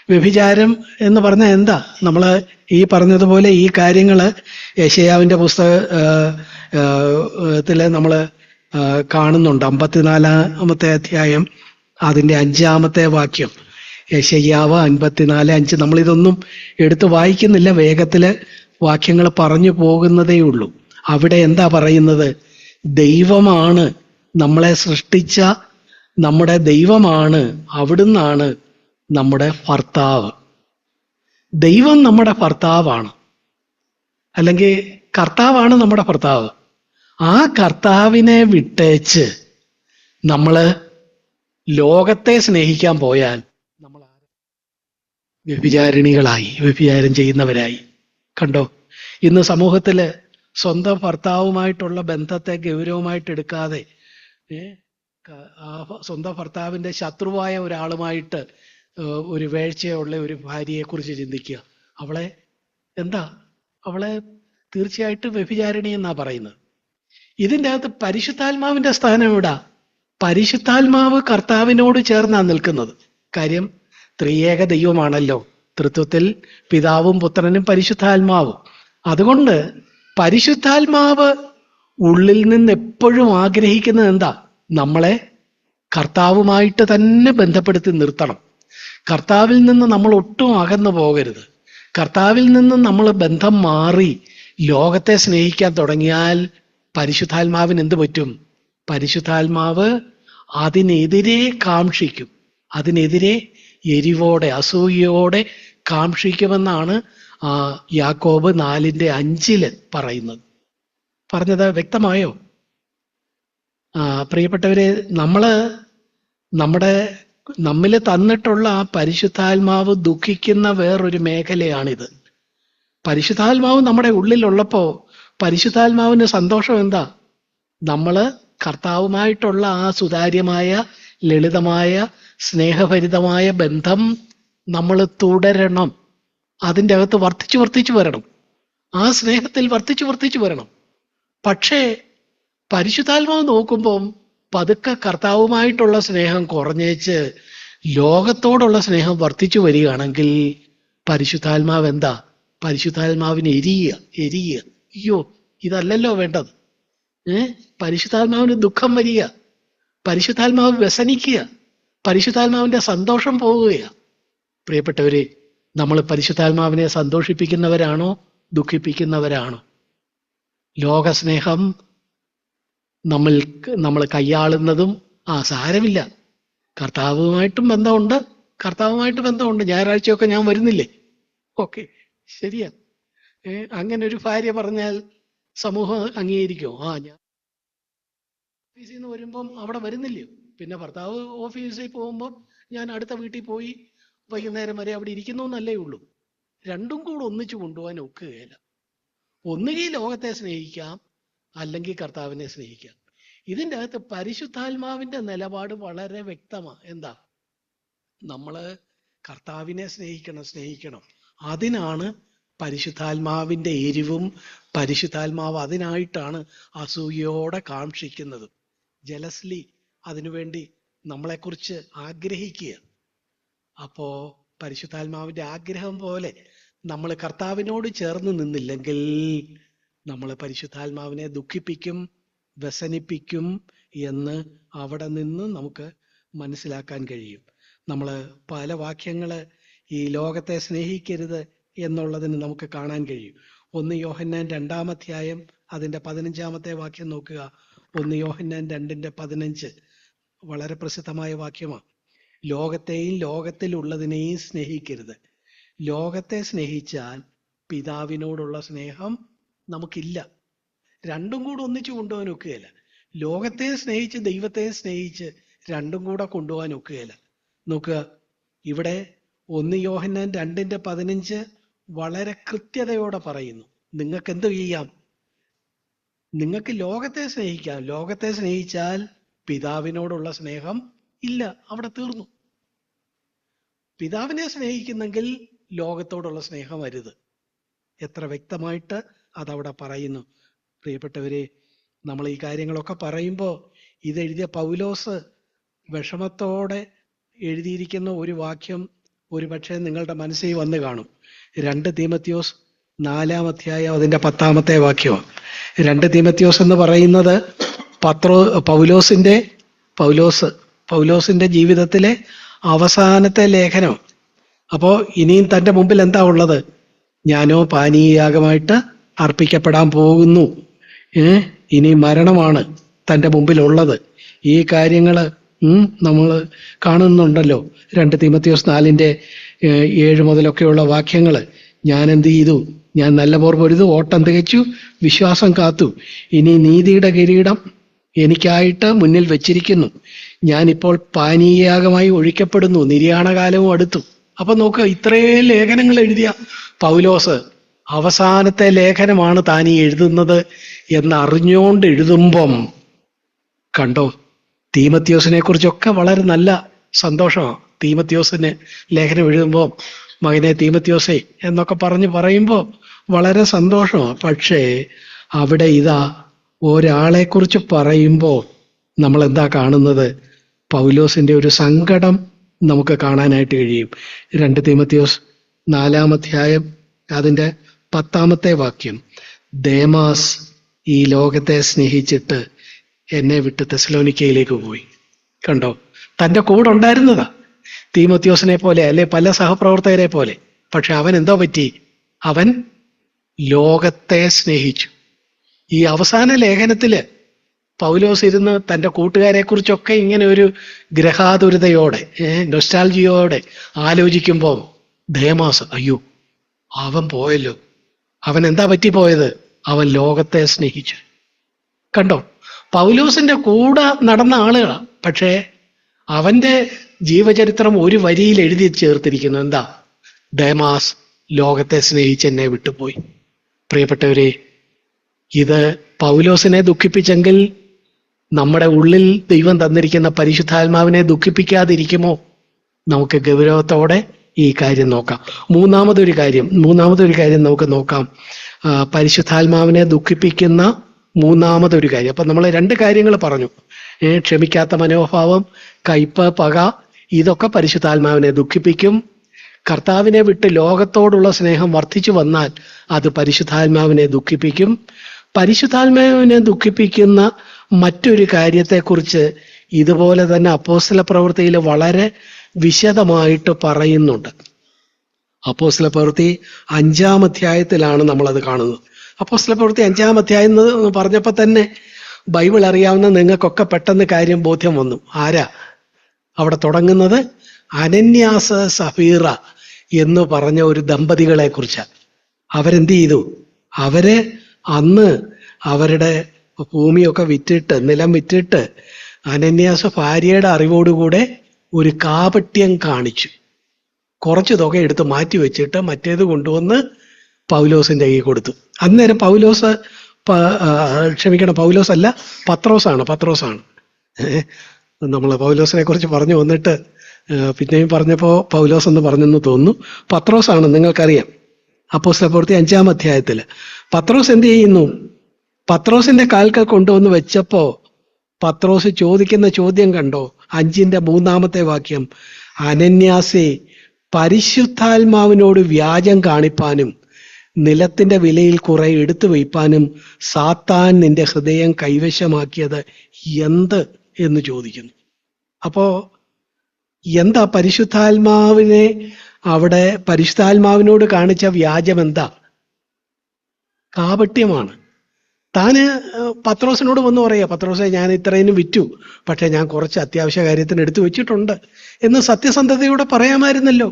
വ്യഭിചാരം എന്ന് പറഞ്ഞാൽ എന്താ? നമ്മൾ ഈ പറഞ്ഞതുപോലെ ഈ കാര്യങ്ങള് യെശയ്യാവിന്റെ പുസ്തകത്തില് നമ്മൾ കാണുന്നുണ്ട്. 54-ാമത്തെ അധ്യായം അതിൻ്റെ 5-ാമത്തെ വാക്യം. യെശയ്യാവ് 54:5. നമ്മളിതൊന്നും എടുത്ത് വായിക്കുന്നില്ല, വേഗത്തില് വാക്യങ്ങൾ പറഞ്ഞു പോകുന്നതേ ഉള്ളൂ. അവിടെ എന്താ പറയുന്നത്? ദൈവമാണ് നമ്മളെ സൃഷ്ടിച്ച നമ്മുടെ ദൈവമാണ്, അവിടുന്നാണ് നമ്മുടെ ഭർത്താവ്. ദൈവം നമ്മുടെ ഭർത്താവാണ്, അല്ലെങ്കിൽ കർത്താവാണ് നമ്മുടെ ഭർത്താവ്. ആ കർത്താവിനെ വിട്ടേച്ച് നമ്മള് ലോകത്തെ സ്നേഹിക്കാൻ പോയാൽ നമ്മൾ വ്യഭിചാരിണികളായി, വ്യഭിചാരം ചെയ്യുന്നവരായി. കണ്ടോ, ഇന്ന് സമൂഹത്തില് സ്വന്തം ഭർത്താവുമായിട്ടുള്ള ബന്ധത്തെ ഗൗരവമായിട്ട് എടുക്കാതെ സ്വന്തം ഭർത്താവിന്റെ ശത്രുവായ ഒരാളുമായിട്ട് ഒരു വേഴ്ചയുള്ള ഒരു ഭാര്യയെ കുറിച്ച് ചിന്തിക്കുക. അവളെ എന്താ? അവളെ തീർച്ചയായിട്ടും വ്യഭിചാരിണി എന്നാ പറയുന്നത്. ഇതിൻ്റെ അകത്ത് പരിശുദ്ധാത്മാവിന്റെ സ്ഥാനം എവിടാ? പരിശുദ്ധാത്മാവ് കർത്താവിനോട് ചേർന്നാ നിൽക്കുന്നത്. കാര്യം ത്രിയേക ദൈവമാണല്ലോ, തൃത്വത്തിൽ പിതാവും പുത്രനും പരിശുദ്ധാത്മാവും. അതുകൊണ്ട് പരിശുദ്ധാത്മാവ് ഉള്ളിൽ നിന്ന് എപ്പോഴും ആഗ്രഹിക്കുന്നത് എന്താ? നമ്മളെ കർത്താവുമായിട്ട് തന്നെ ബന്ധപ്പെടുത്തി നിർത്തണം. കർത്താവിൽ നിന്ന് നമ്മൾ ഒട്ടും അകന്നു പോകരുത്. കർത്താവിൽ നിന്ന് നമ്മൾ ബന്ധം മാറി ലോകത്തെ സ്നേഹിക്കാൻ തുടങ്ങിയാൽ പരിശുദ്ധാത്മാവിന് എന്ത് പറ്റും? പരിശുദ്ധാത്മാവ് അതിനെതിരെ കാക്ഷിക്കും, അതിനെതിരെ എരിവോടെ അസൂയയോടെ കാക്ഷിക്കുമെന്നാണ് യാക്കോബ് 4:5 പറയുന്നത്. പറഞ്ഞത് വ്യക്തമായോ? പ്രിയപ്പെട്ടവരെ, നമ്മിൽ തന്നിട്ടുള്ള ആ പരിശുദ്ധാത്മാവ് ദുഃഖിക്കുന്ന വേറൊരു മേഖലയാണിത്. പരിശുദ്ധാത്മാവ് നമ്മുടെ ഉള്ളിലുള്ളപ്പോ പരിശുദ്ധാത്മാവിന് സന്തോഷം എന്താ? നമ്മള് കർത്താവുമായിട്ടുള്ള ആ സുതാര്യമായ, ലളിതമായ, സ്നേഹഭരിതമായ ബന്ധം നമ്മൾ തുടരണം. അതിൻ്റെ അകത്ത് വർദ്ധിച്ചു വരണം, ആ സ്നേഹത്തിൽ വർദ്ധിച്ചു വരണം. പക്ഷേ പരിശുദ്ധാത്മാവ് നോക്കുമ്പം പതുക്കെ കർത്താവുമായിട്ടുള്ള സ്നേഹം കുറഞ്ഞേച്ച് ലോകത്തോടുള്ള സ്നേഹം വർദ്ധിച്ചു വരികയാണെങ്കിൽ പരിശുദ്ധാത്മാവ് എന്താ? പരിശുദ്ധാത്മാവിന് എരിയുക. അയ്യോ, ഇതല്ലല്ലോ വേണ്ടത്. പരിശുദ്ധാത്മാവിന് ദുഃഖം വരിക, പരിശുദ്ധാത്മാവ് വ്യസനിക്കുക, പരിശുദ്ധാത്മാവിന്റെ സന്തോഷം പോവുകയാ. പ്രിയപ്പെട്ടവരെ, നമ്മൾ പരിശുദ്ധാത്മാവിനെ സന്തോഷിപ്പിക്കുന്നവരാണോ ദുഃഖിപ്പിക്കുന്നവരാണോ? ലോകസ്നേഹം നമ്മൾ കൈയാളുന്നതും സാരമില്ല, കർത്താവുമായിട്ട് ബന്ധമുണ്ട്, ഞായറാഴ്ചയൊക്കെ ഞാൻ വരുന്നില്ലേ, ഓക്കെ, ശരിയാ. അങ്ങനെ ഒരു ഭാര്യ പറഞ്ഞാൽ സമൂഹം അംഗീകരിക്കുമോ? ഞാൻ ഓഫീസിൽ നിന്ന് വരുമ്പം അവിടെ വരുന്നില്ലയോ. പിന്നെ ഭർത്താവ് ഓഫീസിൽ പോകുമ്പോൾ ഞാൻ അടുത്ത വീട്ടിൽ പോയി വൈകുന്നേരം വരെ അവിടെ ഇരിക്കുന്നു എന്നല്ലേ ഉള്ളൂ. രണ്ടും കൂടെ ഒന്നിച്ചു കൊണ്ടുപോകാൻ ഒക്കുകയില്ല. ഒന്നുകിൽ ലോകത്തെ സ്നേഹിക്കാം, അല്ലെങ്കിൽ കർത്താവിനെ സ്നേഹിക്കാം. ഇതിൻ്റെ അകത്ത് പരിശുദ്ധാത്മാവിന്റെ നിലപാട് വളരെ വ്യക്തമാണ്. എന്താ? നമ്മള് കർത്താവിനെ സ്നേഹിക്കണം. അതിനാണ് പരിശുദ്ധാത്മാവിന്റെ എരിവും. പരിശുദ്ധാത്മാവ് അതിനായിട്ടാണ് അസൂയയോടെ കാക്ഷിക്കുന്നത്. ജലസ്ലി അതിനുവേണ്ടി നമ്മളെക്കുറിച്ച് ആഗ്രഹിക്കുക. അപ്പോ പരിശുദ്ധാത്മാവിന്റെ ആഗ്രഹം പോലെ നമ്മൾ കർത്താവിനോട് ചേർന്ന് നിന്നില്ലെങ്കിൽ നമ്മൾ പരിശുദ്ധാത്മാവിനെ ദുഃഖിപ്പിക്കും, വ്യസനിപ്പിക്കും എന്ന് അവിടെ നിന്ന് നമുക്ക് മനസ്സിലാക്കാൻ കഴിയും. നമ്മൾ പല വാക്യങ്ങള് ഈ ലോകത്തെ സ്നേഹിക്കരുത് എന്നുള്ളതിന് നമുക്ക് കാണാൻ കഴിയും. 1 യോഹന്നാൻ 2-ാം അധ്യായം അതിന്റെ 15-ാമത്തെ വാക്യം നോക്കുക. 1 യോഹന്നാൻ 2:15 വളരെ പ്രസിദ്ധമായ വാക്യമാണ്. ലോകത്തെയും ലോകത്തിലുള്ളതിനെയും സ്നേഹിക്കരുത്. ലോകത്തെ സ്നേഹിച്ചാൽ പിതാവിനോടുള്ള സ്നേഹം നമുക്കില്ല. രണ്ടും കൂടെ ഒന്നിച്ചു കൊണ്ടുപോകാൻ ഒക്കുകയില്ല. ലോകത്തെ സ്നേഹിച്ച് ദൈവത്തെ സ്നേഹിച്ച് രണ്ടും കൂടെ കൊണ്ടുപോകാൻ ഒക്കുകയില്ല. നോക്കുക, ഇവിടെ 1 യോഹന്നാൻ 2:15 വളരെ കൃത്യതയോടെ പറയുന്നു. നിങ്ങൾക്ക് എന്ത് ചെയ്യാം? നിങ്ങൾക്ക് ലോകത്തെ സ്നേഹിക്കാം. ലോകത്തെ സ്നേഹിച്ചാൽ പിതാവിനോടുള്ള സ്നേഹം ഇല്ല, അവിടെ തീർന്നു. പിതാവിനെ സ്നേഹിക്കുന്നെങ്കിൽ ലോകത്തോടുള്ള സ്നേഹം അരുത്. എത്ര വ്യക്തമായിട്ട് അതവിടെ പറയുന്നു. പ്രിയപ്പെട്ടവരെ, നമ്മൾ ഈ കാര്യങ്ങളൊക്കെ പറയുമ്പോൾ ഇതെഴുതിയ പൗലോസ് വിഷമത്തോടെ എഴുതിയിരിക്കുന്ന ഒരു വാക്യം ഒരുപക്ഷെ നിങ്ങളുടെ മനസ്സിൽ വന്ന് കാണും. 2 തീമോഥെയോസ് 4-ാം അധ്യായം അതിന്റെ 10-ാമത്തെ വാക്യമാണ്. 2 തീമോഥെയോസ് എന്ന് പറയുന്നത് പൗലോസിന്റെ ജീവിതത്തിലെ അവസാനത്തെ ലേഖനം. അപ്പോ ഇനിയും തന്റെ മുമ്പിൽ എന്താ ഉള്ളത്? ഞാനോ പാനീയയാഗമായിട്ട് അർപ്പിക്കപ്പെടാൻ പോകുന്നു. ഇനി മരണമാണ് തന്റെ മുമ്പിലുള്ളത്. ഈ കാര്യങ്ങള് നമ്മൾ കാണുന്നുണ്ടല്ലോ. 2 തീമോഥെയോസ് 4:7 മുതലൊക്കെയുള്ള വാക്യങ്ങള്. ഞാൻ എന്ത് ചെയ്തു? ഞാൻ നല്ല പോർ പൊരുതു, ഓട്ടം തികച്ചു, വിശ്വാസം കാത്തു. ഇനി നീതിയുടെ കിരീടം എനിക്കായിട്ട് മുന്നിൽ വെച്ചിരിക്കുന്നു. ഞാനിപ്പോൾ പാനീയയാഗമായി ഒഴിക്കപ്പെടുന്നു, നിര്യാണകാലവും അടുത്തു. അപ്പൊ നോക്കുക, ഇത്രയും ലേഖനങ്ങൾ എഴുതിയ പൗലോസ് അവസാനത്തെ ലേഖനമാണ് താൻ ഈ എഴുതുന്നത് എന്നറിഞ്ഞുകൊണ്ട് എഴുതുമ്പം കണ്ടോ, തീമോഥെയോസിനെ കുറിച്ചൊക്കെ വളരെ നല്ല സന്തോഷമാണ്. തീമോഥെയോസിന് ലേഖനം എഴുതുമ്പോൾ മകനെ തീമോഥെയോസേ എന്നൊക്കെ പറയുമ്പോൾ വളരെ സന്തോഷമാണ്. പക്ഷേ അവിടെ ഇതാ ഒരാളെ കുറിച്ച് പറയുമ്പോൾ നമ്മൾ എന്താ കാണുന്നത്? പൗലോസിന്റെ ഒരു സങ്കടം നമുക്ക് കാണാനായിട്ട് കഴിയും. 2 തീമോഥെയോസ് 4-ാം അധ്യായം അതിന്റെ 10-ാമത്തെ വാക്യം. ദേമാസ് ഈ ലോകത്തെ സ്നേഹിച്ചിട്ട് എന്നെ വിട്ട് തെസ്സലോനിക്കയിലേക്ക് പോയി. കണ്ടോ, തന്റെ കൂടെ ഉണ്ടായിരുന്നതാ തീമോഥെയോസിനെ പോലെ, അല്ലെ പല സഹപ്രവർത്തകരെ പോലെ. പക്ഷെ അവൻ എന്തോ പറ്റി? അവൻ ലോകത്തെ സ്നേഹിച്ചു. ഈ അവസാന ലേഖനത്തില് പൗലോസ് ഇരുന്ന് തന്റെ കൂട്ടുകാരെ കുറിച്ചൊക്കെ ഇങ്ങനെ ഒരു ഗ്രഹാതുരതയോടെ, നൊസ്റ്റാൾജിയോടെ ആലോചിക്കുമ്പോൾ ദേമാസ്, അയ്യോ അവൻ പോയല്ലോ. അവൻ എന്താ പറ്റിപ്പോയത്? അവൻ ലോകത്തെ സ്നേഹിച്ചു. കണ്ടോ, പൗലോസിന്റെ കൂടെ നടന്ന ആളുകളാണ്. പക്ഷേ അവന്റെ ജീവചരിത്രം ഒരു വരിയിൽ എഴുതി ചേർത്തിരിക്കുന്നു. എന്താ? ദേമാസ് ലോകത്തെ സ്നേഹിച്ച് എന്നെ വിട്ടുപോയി. പ്രിയപ്പെട്ടവരെ, ഇത് പൗലോസിനെ ദുഃഖിപ്പിച്ചെങ്കിൽ നമ്മുടെ ഉള്ളിൽ ദൈവം തന്നിരിക്കുന്ന പരിശുദ്ധാത്മാവിനെ ദുഃഖിപ്പിക്കാതിരിക്കുമോ? നമുക്ക് ഗൗരവത്തോടെ ഈ കാര്യം നോക്കാം. മൂന്നാമതൊരു കാര്യം നമുക്ക് നോക്കാം. പരിശുദ്ധാത്മാവിനെ ദുഃഖിപ്പിക്കുന്ന മൂന്നാമതൊരു കാര്യം. അപ്പൊ നമ്മൾ 2 കാര്യങ്ങൾ പറഞ്ഞു. ക്ഷമിക്കാത്ത മനോഭാവം, കയ്പ്, പക, ഇതൊക്കെ പരിശുദ്ധാത്മാവിനെ ദുഃഖിപ്പിക്കും. കർത്താവിനെ വിട്ട് ലോകത്തോടുള്ള സ്നേഹം വർദ്ധിച്ചു വന്നാൽ അത് പരിശുദ്ധാത്മാവിനെ ദുഃഖിപ്പിക്കും. പരിശുദ്ധാത്മാവിനെ ദുഃഖിപ്പിക്കുന്ന മറ്റൊരു കാര്യത്തെക്കുറിച്ച് ഇതുപോലെ തന്നെ അപ്പോസ്തല പ്രവൃത്തിയിൽ വളരെ വിശദമായിട്ട് പറയുന്നുണ്ട്. അപ്പോസ്തല പ്രവൃത്തി 5-ാം അധ്യായത്തിലാണ് നമ്മളത് കാണുന്നത്. അപ്പോസ്തല പ്രവൃത്തി 5-ാം അധ്യായം എന്ന് പറഞ്ഞപ്പോൾ തന്നെ ബൈബിൾ അറിയാവുന്ന നിങ്ങൾക്കൊക്കെ പെട്ടെന്ന് കാര്യം ബോധ്യം വന്നു. ആരാ അവിടെ തുടങ്ങുന്നത്? അനന്യാസ് സഫീറ എന്ന് പറഞ്ഞ ഒരു ദമ്പതികളെ കുറിച്ചാണ്. അവരെന്ത് ചെയ്തു? അവര് അന്ന് അവരുടെ ഭൂമിയൊക്കെ വിറ്റിട്ട്, നിലം വിറ്റിട്ട്, അനന്യാസ് ഭാര്യയുടെ അറിവോടുകൂടെ ഒരു കാപട്യം കാണിച്ചു. കുറച്ച് തുക എടുത്ത് മാറ്റി വെച്ചിട്ട് മറ്റേത് കൊണ്ടുവന്ന് പൗലോസിന്റെ കൈ കൊടുത്തു. അന്നേരം പൗലോസ് പൗലോസ് അല്ല, പത്രോസാണ്. നമ്മൾ പൗലോസിനെ കുറിച്ച് പറഞ്ഞു വന്നിട്ട് പിന്നെയും പറഞ്ഞപ്പോ പൗലോസ് എന്ന് പറഞ്ഞെന്ന് തോന്നുന്നു. പത്രോസാണ്, നിങ്ങൾക്കറിയാം. അപ്പോസ്തലപ്രവൃത്തി 5-ാം അധ്യായത്തില് പത്രോസ് എന്ത് ചെയ്യുന്നു? പത്രോസിന്റെ കാൽക്കൽ കൊണ്ടുവന്ന് വെച്ചപ്പോ പത്രോസ് ചോദിക്കുന്ന ചോദ്യം കണ്ടോ? 5-ന്റെ 3-ാമത്തെ വാക്യം, അനന്യാസേ, പരിശുദ്ധാത്മാവിനോട് വ്യാജം കാണിപ്പാനും നിലത്തിന്റെ വിലയിൽ കുറെ എടുത്തു വയ്പാനും സാത്താൻ നിന്റെ ഹൃദയം കൈവശമാക്കിയത് എന്ത് എന്ന് ചോദിക്കുന്നു. അപ്പോ എന്താ പരിശുദ്ധാത്മാവിനെ അവിടെ പരിശുദ്ധാത്മാവിനോട് കാണിച്ച വ്യാജം എന്താ? കാപട്യമാണ്. താന് പത്രോസിനോട് വന്ന് പറയാ, പത്രോസെ, ഞാൻ ഇത്രയും വിറ്റു, പക്ഷെ ഞാൻ കുറച്ച് അത്യാവശ്യ കാര്യത്തിന് എടുത്തു വെച്ചിട്ടുണ്ട് എന്ന് സത്യസന്ധതയോടെ പറയാമായിരുന്നല്ലോ.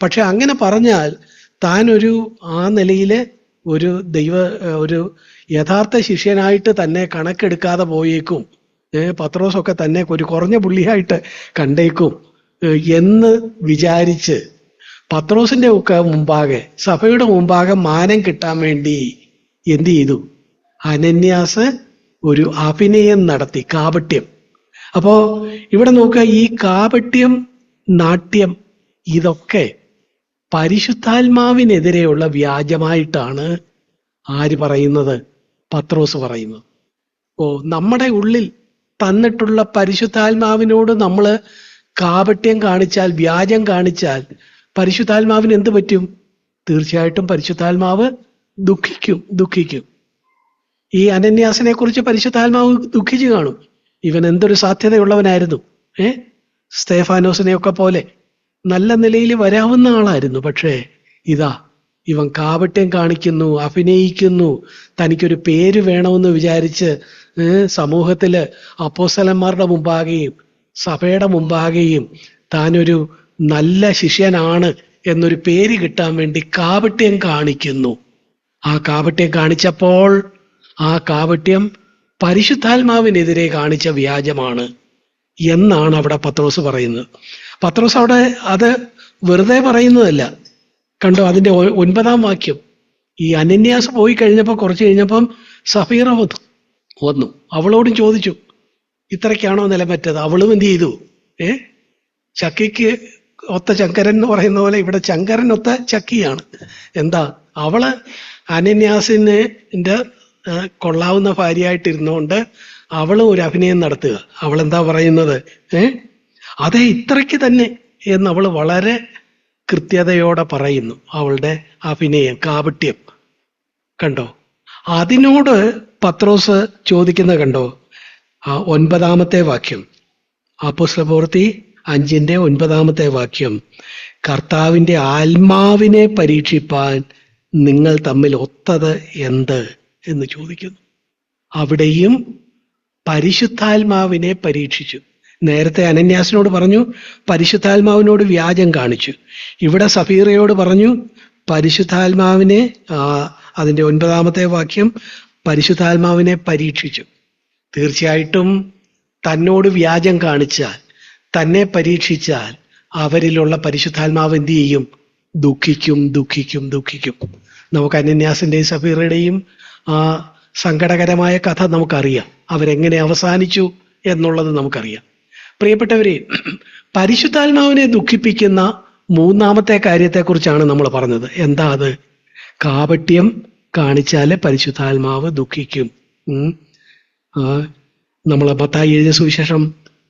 പക്ഷെ അങ്ങനെ പറഞ്ഞാൽ താൻ ആ നിലയില് ഒരു യഥാർത്ഥ ശിഷ്യനായിട്ട് തന്നെ കണക്കെടുക്കാതെ പോയേക്കും. പത്രോസൊക്കെ തന്നെ ഒരു കുറഞ്ഞ പുള്ളിയായിട്ട് കണ്ടേക്കും എന്ന് വിചാരിച്ച് പത്രോസിന്റെ ഒക്കെ മുമ്പാകെ, സഭയുടെ മുമ്പാകെ മാനം കിട്ടാൻ വേണ്ടി എന്ത് ചെയ്തു? അനന്യാസ് ഒരു അഭിനയം നടത്തി, കാപട്യം. അപ്പോ ഇവിടെ നോക്കുക, ഈ കാപട്യം, നാട്യം, ഇതൊക്കെ പരിശുദ്ധാത്മാവിനെതിരെയുള്ള വ്യാജമായിട്ടാണ് ആര് പറയുന്നത്? പത്രോസ് പറയുന്നത്. നമ്മുടെ ഉള്ളിൽ തന്നിട്ടുള്ള പരിശുദ്ധാത്മാവിനോട് നമ്മൾ കാപട്യം കാണിച്ചാൽ, വ്യാജം കാണിച്ചാൽ പരിശുദ്ധാത്മാവിന് എന്ത് പറ്റും? തീർച്ചയായിട്ടും പരിശുദ്ധാത്മാവ് ദുഃഖിക്കും. ഈ അനന്യാസിനെ കുറിച്ച് പരിശുദ്ധാത്മാവ് ദുഃഖിച്ചു കാണും. ഇവൻ എന്തൊരു സാധ്യതയുള്ളവനായിരുന്നു, സ്തേഫാനോസിനെയൊക്കെ പോലെ നല്ല നിലയിൽ വരാവുന്ന ആളായിരുന്നു. പക്ഷേ ഇവൻ കാപട്യം കാണിക്കുന്നു, അഭിനയിക്കുന്നു. തനിക്കൊരു പേര് വേണമെന്ന് വിചാരിച്ച് സമൂഹത്തില് അപ്പോസ്തലന്മാരുടെ മുമ്പാകെയും സഭയുടെ മുമ്പാകെയും താനൊരു നല്ല ശിഷ്യനാണ് എന്നൊരു പേര് കിട്ടാൻ വേണ്ടി കാപട്യം കാണിക്കുന്നു. ആ കാപട്യം കാണിച്ചപ്പോൾ ആ കാപട്യം പരിശുദ്ധാത്മാവിനെതിരെ കാണിച്ച വ്യാജമാണ് എന്നാണ് അവിടെ പത്രോസ് പറയുന്നത്. പത്രോസ് അവിടെ അത് വെറുതെ പറയുന്നതല്ല. കണ്ടോ, അതിന്റെ 9-ാം വാക്യം, ഈ അനന്യാസ് പോയി കഴിഞ്ഞപ്പോൾ കുറച്ച് കഴിഞ്ഞപ്പം സഫീറ വന്നു, അവളോടും ചോദിച്ചു, ഇത്രയ്ക്കാണോ നിലം പറ്റത്? അവളും എന്ത് ചെയ്തു? ചക്കിക്ക് ഒത്ത ചങ്കരൻ എന്ന് പറയുന്ന പോലെ ഇവിടെ ചങ്കരനൊത്ത ചക്കിയാണ്. എന്താ, അവള് അനന്യാസിന്റെ കൊള്ളാവുന്ന ഭാര്യയായിട്ടിരുന്നുകൊണ്ട് അവളും ഒരു അഭിനയം നടത്തുക. അവളെന്താ പറയുന്നത്? അതെ, ഇത്രയ്ക്ക് തന്നെ എന്ന് അവൾ വളരെ കൃത്യതയോടെ പറയുന്നു. അവളുടെ അഭിനയം, കാപട്യം കണ്ടോ. അതിനോട് പത്രോസ് ചോദിക്കുന്ന കണ്ടോ, 9-ാമത്തെ വാക്യം, അപ്പോസ്തലപ്രവൃത്തി 5-ന്റെ 9-ാമത്തെ വാക്യം, കർത്താവിന്റെ ആത്മാവിനെ പരീക്ഷിപ്പാൻ നിങ്ങൾ തമ്മിൽ ഒത്തത് എന്ത് എന്ന് ചോദിക്കുന്നു. അവിടെയും പരിശുദ്ധാത്മാവിനെ പരീക്ഷിച്ചു. നേരത്തെ അനന്യാസിനോട് പറഞ്ഞു പരിശുദ്ധാത്മാവിനോട് വ്യാജം കാണിച്ചു. ഇവിടെ സഫീറയോട് പറഞ്ഞു പരിശുദ്ധാത്മാവിനെ, അതിന്റെ 9-ാമത്തെ വാക്യം, പരിശുദ്ധാത്മാവിനെ പരീക്ഷിച്ചു. തീർച്ചയായിട്ടും തന്നോട് വ്യാജം കാണിച്ചാൽ, തന്നെ പരീക്ഷിച്ചാൽ അവരിലുള്ള പരിശുദ്ധാത്മാവ് എന്ത് ചെയ്യും? ദുഃഖിക്കും. നമുക്ക് അനന്യാസിന്റെയും സഫീറയുടെയും ആ സങ്കടകരമായ കഥ നമുക്കറിയാം. അവരെങ്ങനെ അവസാനിച്ചു എന്നുള്ളത് നമുക്കറിയാം. പ്രിയപ്പെട്ടവരെ, പരിശുദ്ധാത്മാവിനെ ദുഃഖിപ്പിക്കുന്ന 3-ാമത്തെ കാര്യത്തെക്കുറിച്ചാണ് നമ്മൾ പറഞ്ഞത്. എന്താ അത്? കാപട്യം കാണിച്ചാല് പരിശുദ്ധാത്മാവ് ദുഃഖിക്കും. നമ്മൾ മത്തായി എഴുതിയ സുവിശേഷം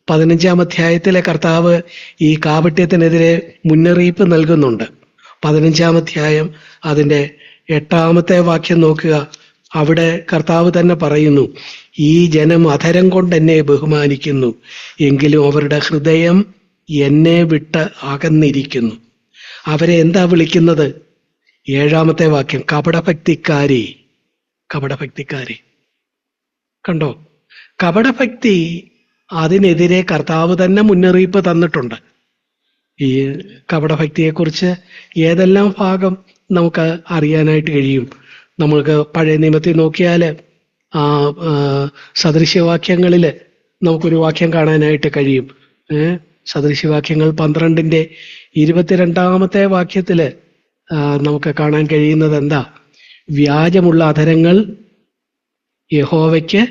15-ാം അധ്യായത്തിലെ കർത്താവ് ഈ കാപട്യത്തിനെതിരെ മുന്നറിയിപ്പ് നൽകുന്നുണ്ട്. 15-ാം അധ്യായം അതിന്റെ 8-ാമത്തെ വാക്യം നോക്കുക. അവിടെ കർത്താവ് തന്നെ പറയുന്നു, ഈ ജനം അധരം കൊണ്ട് എന്നെ ബഹുമാനിക്കുന്നു, എങ്കിലും അവരുടെ ഹൃദയം എന്നെ വിട്ട് അകന്നിരിക്കുന്നു. അവരെ എന്താ വിളിക്കുന്നത്? 7-ാമത്തെ വാക്യം, കപടഭക്തിക്കാരെ. കണ്ടോ, കപടഭക്തി, അതിനെതിരെ കർത്താവ് തന്നെ മുന്നറിയിപ്പ് തന്നിട്ടുണ്ട്. ഈ കപടഭക്തിയെക്കുറിച്ച് ഏതെല്ലാം ഭാഗം നമുക്ക് അറിയാനായിട്ട് കഴിയും. നമ്മൾക്ക് പഴയ നിയമത്തിൽ നോക്കിയാൽ ആ സദൃശ്യവാക്യങ്ങളിൽ നമുക്കൊരു വാക്യം കാണാനായിട്ട് കഴിയും. സദൃശ്യവാക്യങ്ങൾ 12:22 വാക്യത്തില് നമുക്ക് കാണാൻ കഴിയുന്നത് എന്താ? വ്യാജമുള്ള അധരങ്ങൾ യഹോവയ്ക്ക്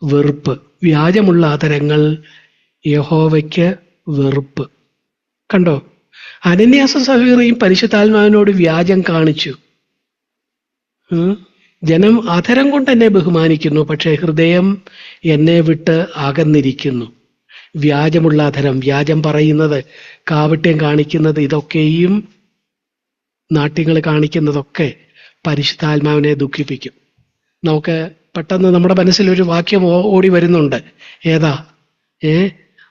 വെറുപ്പ്. വ്യാജമുള്ള അധരങ്ങൾ യഹോവയ്ക്ക് വെറുപ്പ്. കണ്ടോ? അനന്യാസും സഫീറയും പരിശുദ്ധാത്മാവിനോട് വ്യാജം കാണിച്ചു. ജനം അധരം കൊണ്ട് എന്നെ ബഹുമാനിക്കുന്നു, പക്ഷേ ഹൃദയം എന്നെ വിട്ട് അകന്നിരിക്കുന്നു. വ്യാജമുള്ള അധരം, വ്യാജം പറയുന്നത്, കാവട്യം കാണിക്കുന്നത്, ഇതൊക്കെയും നാട്യങ്ങൾ കാണിക്കുന്നതൊക്കെ പരിശുദ്ധാത്മാവിനെ ദുഃഖിപ്പിക്കും. നമുക്ക് പെട്ടെന്ന് നമ്മുടെ മനസ്സിലൊരു വാക്യം ഓടി വരുന്നുണ്ട്. ഏതാ?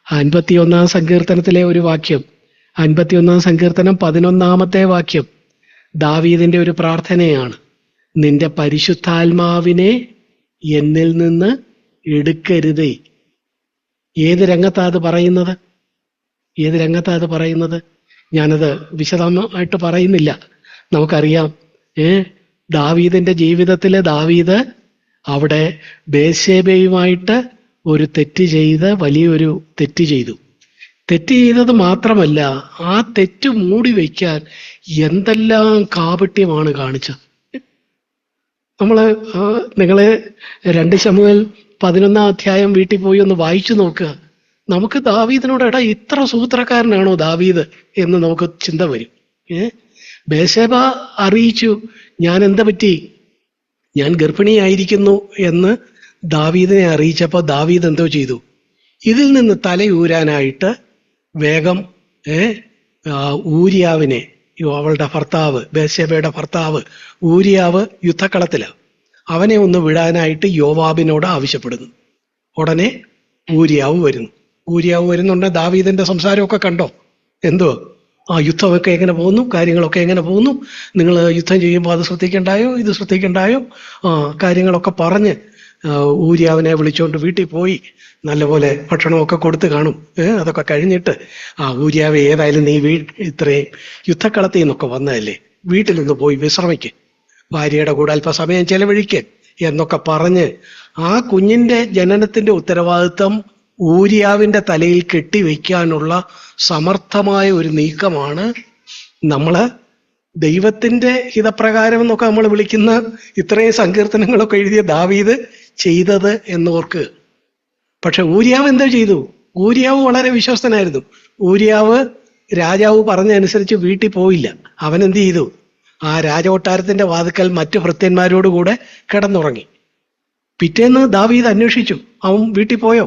51 സങ്കീർത്തനത്തിലെ ഒരു വാക്യം. 51 സങ്കീർത്തനം 11 വാക്യം ദാവീദിന്റെ ഒരു പ്രാർത്ഥനയാണ്. നിന്റെ പരിശുദ്ധാത്മാവിനെ എന്നിൽ നിന്ന് എടുക്കരുതേ. ഏത് രംഗത്താ അത് പറയുന്നത്? ഏത് രംഗത്താ അത് പറയുന്നത്? ഞാനത് വിശദമായിട്ട് പറയുന്നില്ല. നമുക്കറിയാം, ദാവീദിന്റെ ജീവിതത്തിലെ ദാവീദ് അവിടെ ബേത്ശേബയുമായിട്ട് ഒരു തെറ്റ് ചെയ്ത്, വലിയൊരു തെറ്റ് ചെയ്തു. തെറ്റ് ചെയ്തത് മാത്രമല്ല, ആ തെറ്റ് മൂടി വയ്ക്കാൻ എന്തെല്ലാം കാപട്യമാണ് കാണിച്ചത്. നിങ്ങള് 2 ശമൂവേൽ 11 വീട്ടിൽ പോയി ഒന്ന് വായിച്ചു നോക്കുക. നമുക്ക് ദാവീദിനോട്, എടാ ഇത്ര സൂത്രക്കാരനാണോ ദാവീദ് എന്ന് നമുക്ക് ചിന്ത വരും. ബേശേബ അറിയിച്ചു, ഞാൻ എന്താ പറ്റി, ഞാൻ ഗർഭിണിയായിരിക്കുന്നു എന്ന് ദാവീദിനെ അറിയിച്ചപ്പോൾ ദാവീദ് എന്തോ ചെയ്തു? ഇതിൽ നിന്ന് തലയൂരാനായിട്ട് വേഗം ഊരിയാവിനെ, അവളുടെ ഭർത്താവ്, ബേശേബയുടെ ഭർത്താവ് ഊരിയാവ് യുദ്ധക്കളത്തിലാണ്, അവനെ ഒന്ന് വിടാനായിട്ട് യോവാബിനോട് ആവശ്യപ്പെടുന്നു. ഉടനെ ഊരിയാവ് വരുന്നു. ഊരിയാവ് വരുന്നുണ്ട്. ദാവീദിന്റെ സംസാരമൊക്കെ കണ്ടോ? എന്തോ, യുദ്ധമൊക്കെ എങ്ങനെ പോകുന്നു, കാര്യങ്ങളൊക്കെ എങ്ങനെ പോകുന്നു, നിങ്ങൾ യുദ്ധം ചെയ്യുമ്പോൾ അത് ശ്രദ്ധിക്കണ്ടായോ, ഇത് ശ്രദ്ധിക്കണ്ടായോ, കാര്യങ്ങളൊക്കെ പറഞ്ഞ് ഊരിയാവിനെ വിളിച്ചുകൊണ്ട് വീട്ടിൽ പോയി നല്ലപോലെ ഭക്ഷണമൊക്കെ കൊടുത്ത് കാണും. അതൊക്കെ കഴിഞ്ഞിട്ട്, ഊരിയാവ് ഏതായാലും നീ ഇത്രയും യുദ്ധക്കളത്തിൽ നിന്നൊക്കെ വന്നതല്ലേ, വീട്ടിലൊന്ന് പോയി വിശ്രമിക്ക്, ഭാര്യയുടെ കൂടെ അല്പസമയം ചെലവഴിക്ക് എന്നൊക്കെ പറഞ്ഞ് ആ കുഞ്ഞിന്റെ ജനനത്തിന്റെ ഉത്തരവാദിത്വം ഊരിയാവിന്റെ തലയിൽ കെട്ടിവെക്കാനുള്ള സമർത്ഥമായ ഒരു നീക്കമാണ് നമ്മള് ദൈവത്തിന്റെ ഹിതപ്രകാരം എന്നൊക്കെ നമ്മൾ വിളിക്കുന്ന ഇത്രയും സങ്കീർത്തനങ്ങളൊക്കെ എഴുതിയ ദാവീദ് ചെയ്തത് എന്നോർക്ക്. പക്ഷെ ഊരിയാവ് എന്താ ചെയ്തു? ഊരിയാവ് വളരെ വിശ്വസ്തനായിരുന്നു. ഊരിയാവ് രാജാവ് പറഞ്ഞനുസരിച്ച് വീട്ടിൽ പോയില്ല. അവൻ എന്ത് ചെയ്തു? ആ രാജകൊട്ടാരത്തിന്റെ വാതിക്കൽ മറ്റു ഭൃത്യന്മാരോടുകൂടെ കിടന്നുറങ്ങി. പിറ്റേന്ന് ദാവീദ് അന്വേഷിച്ചു, അവൻ വീട്ടിൽ പോയോ?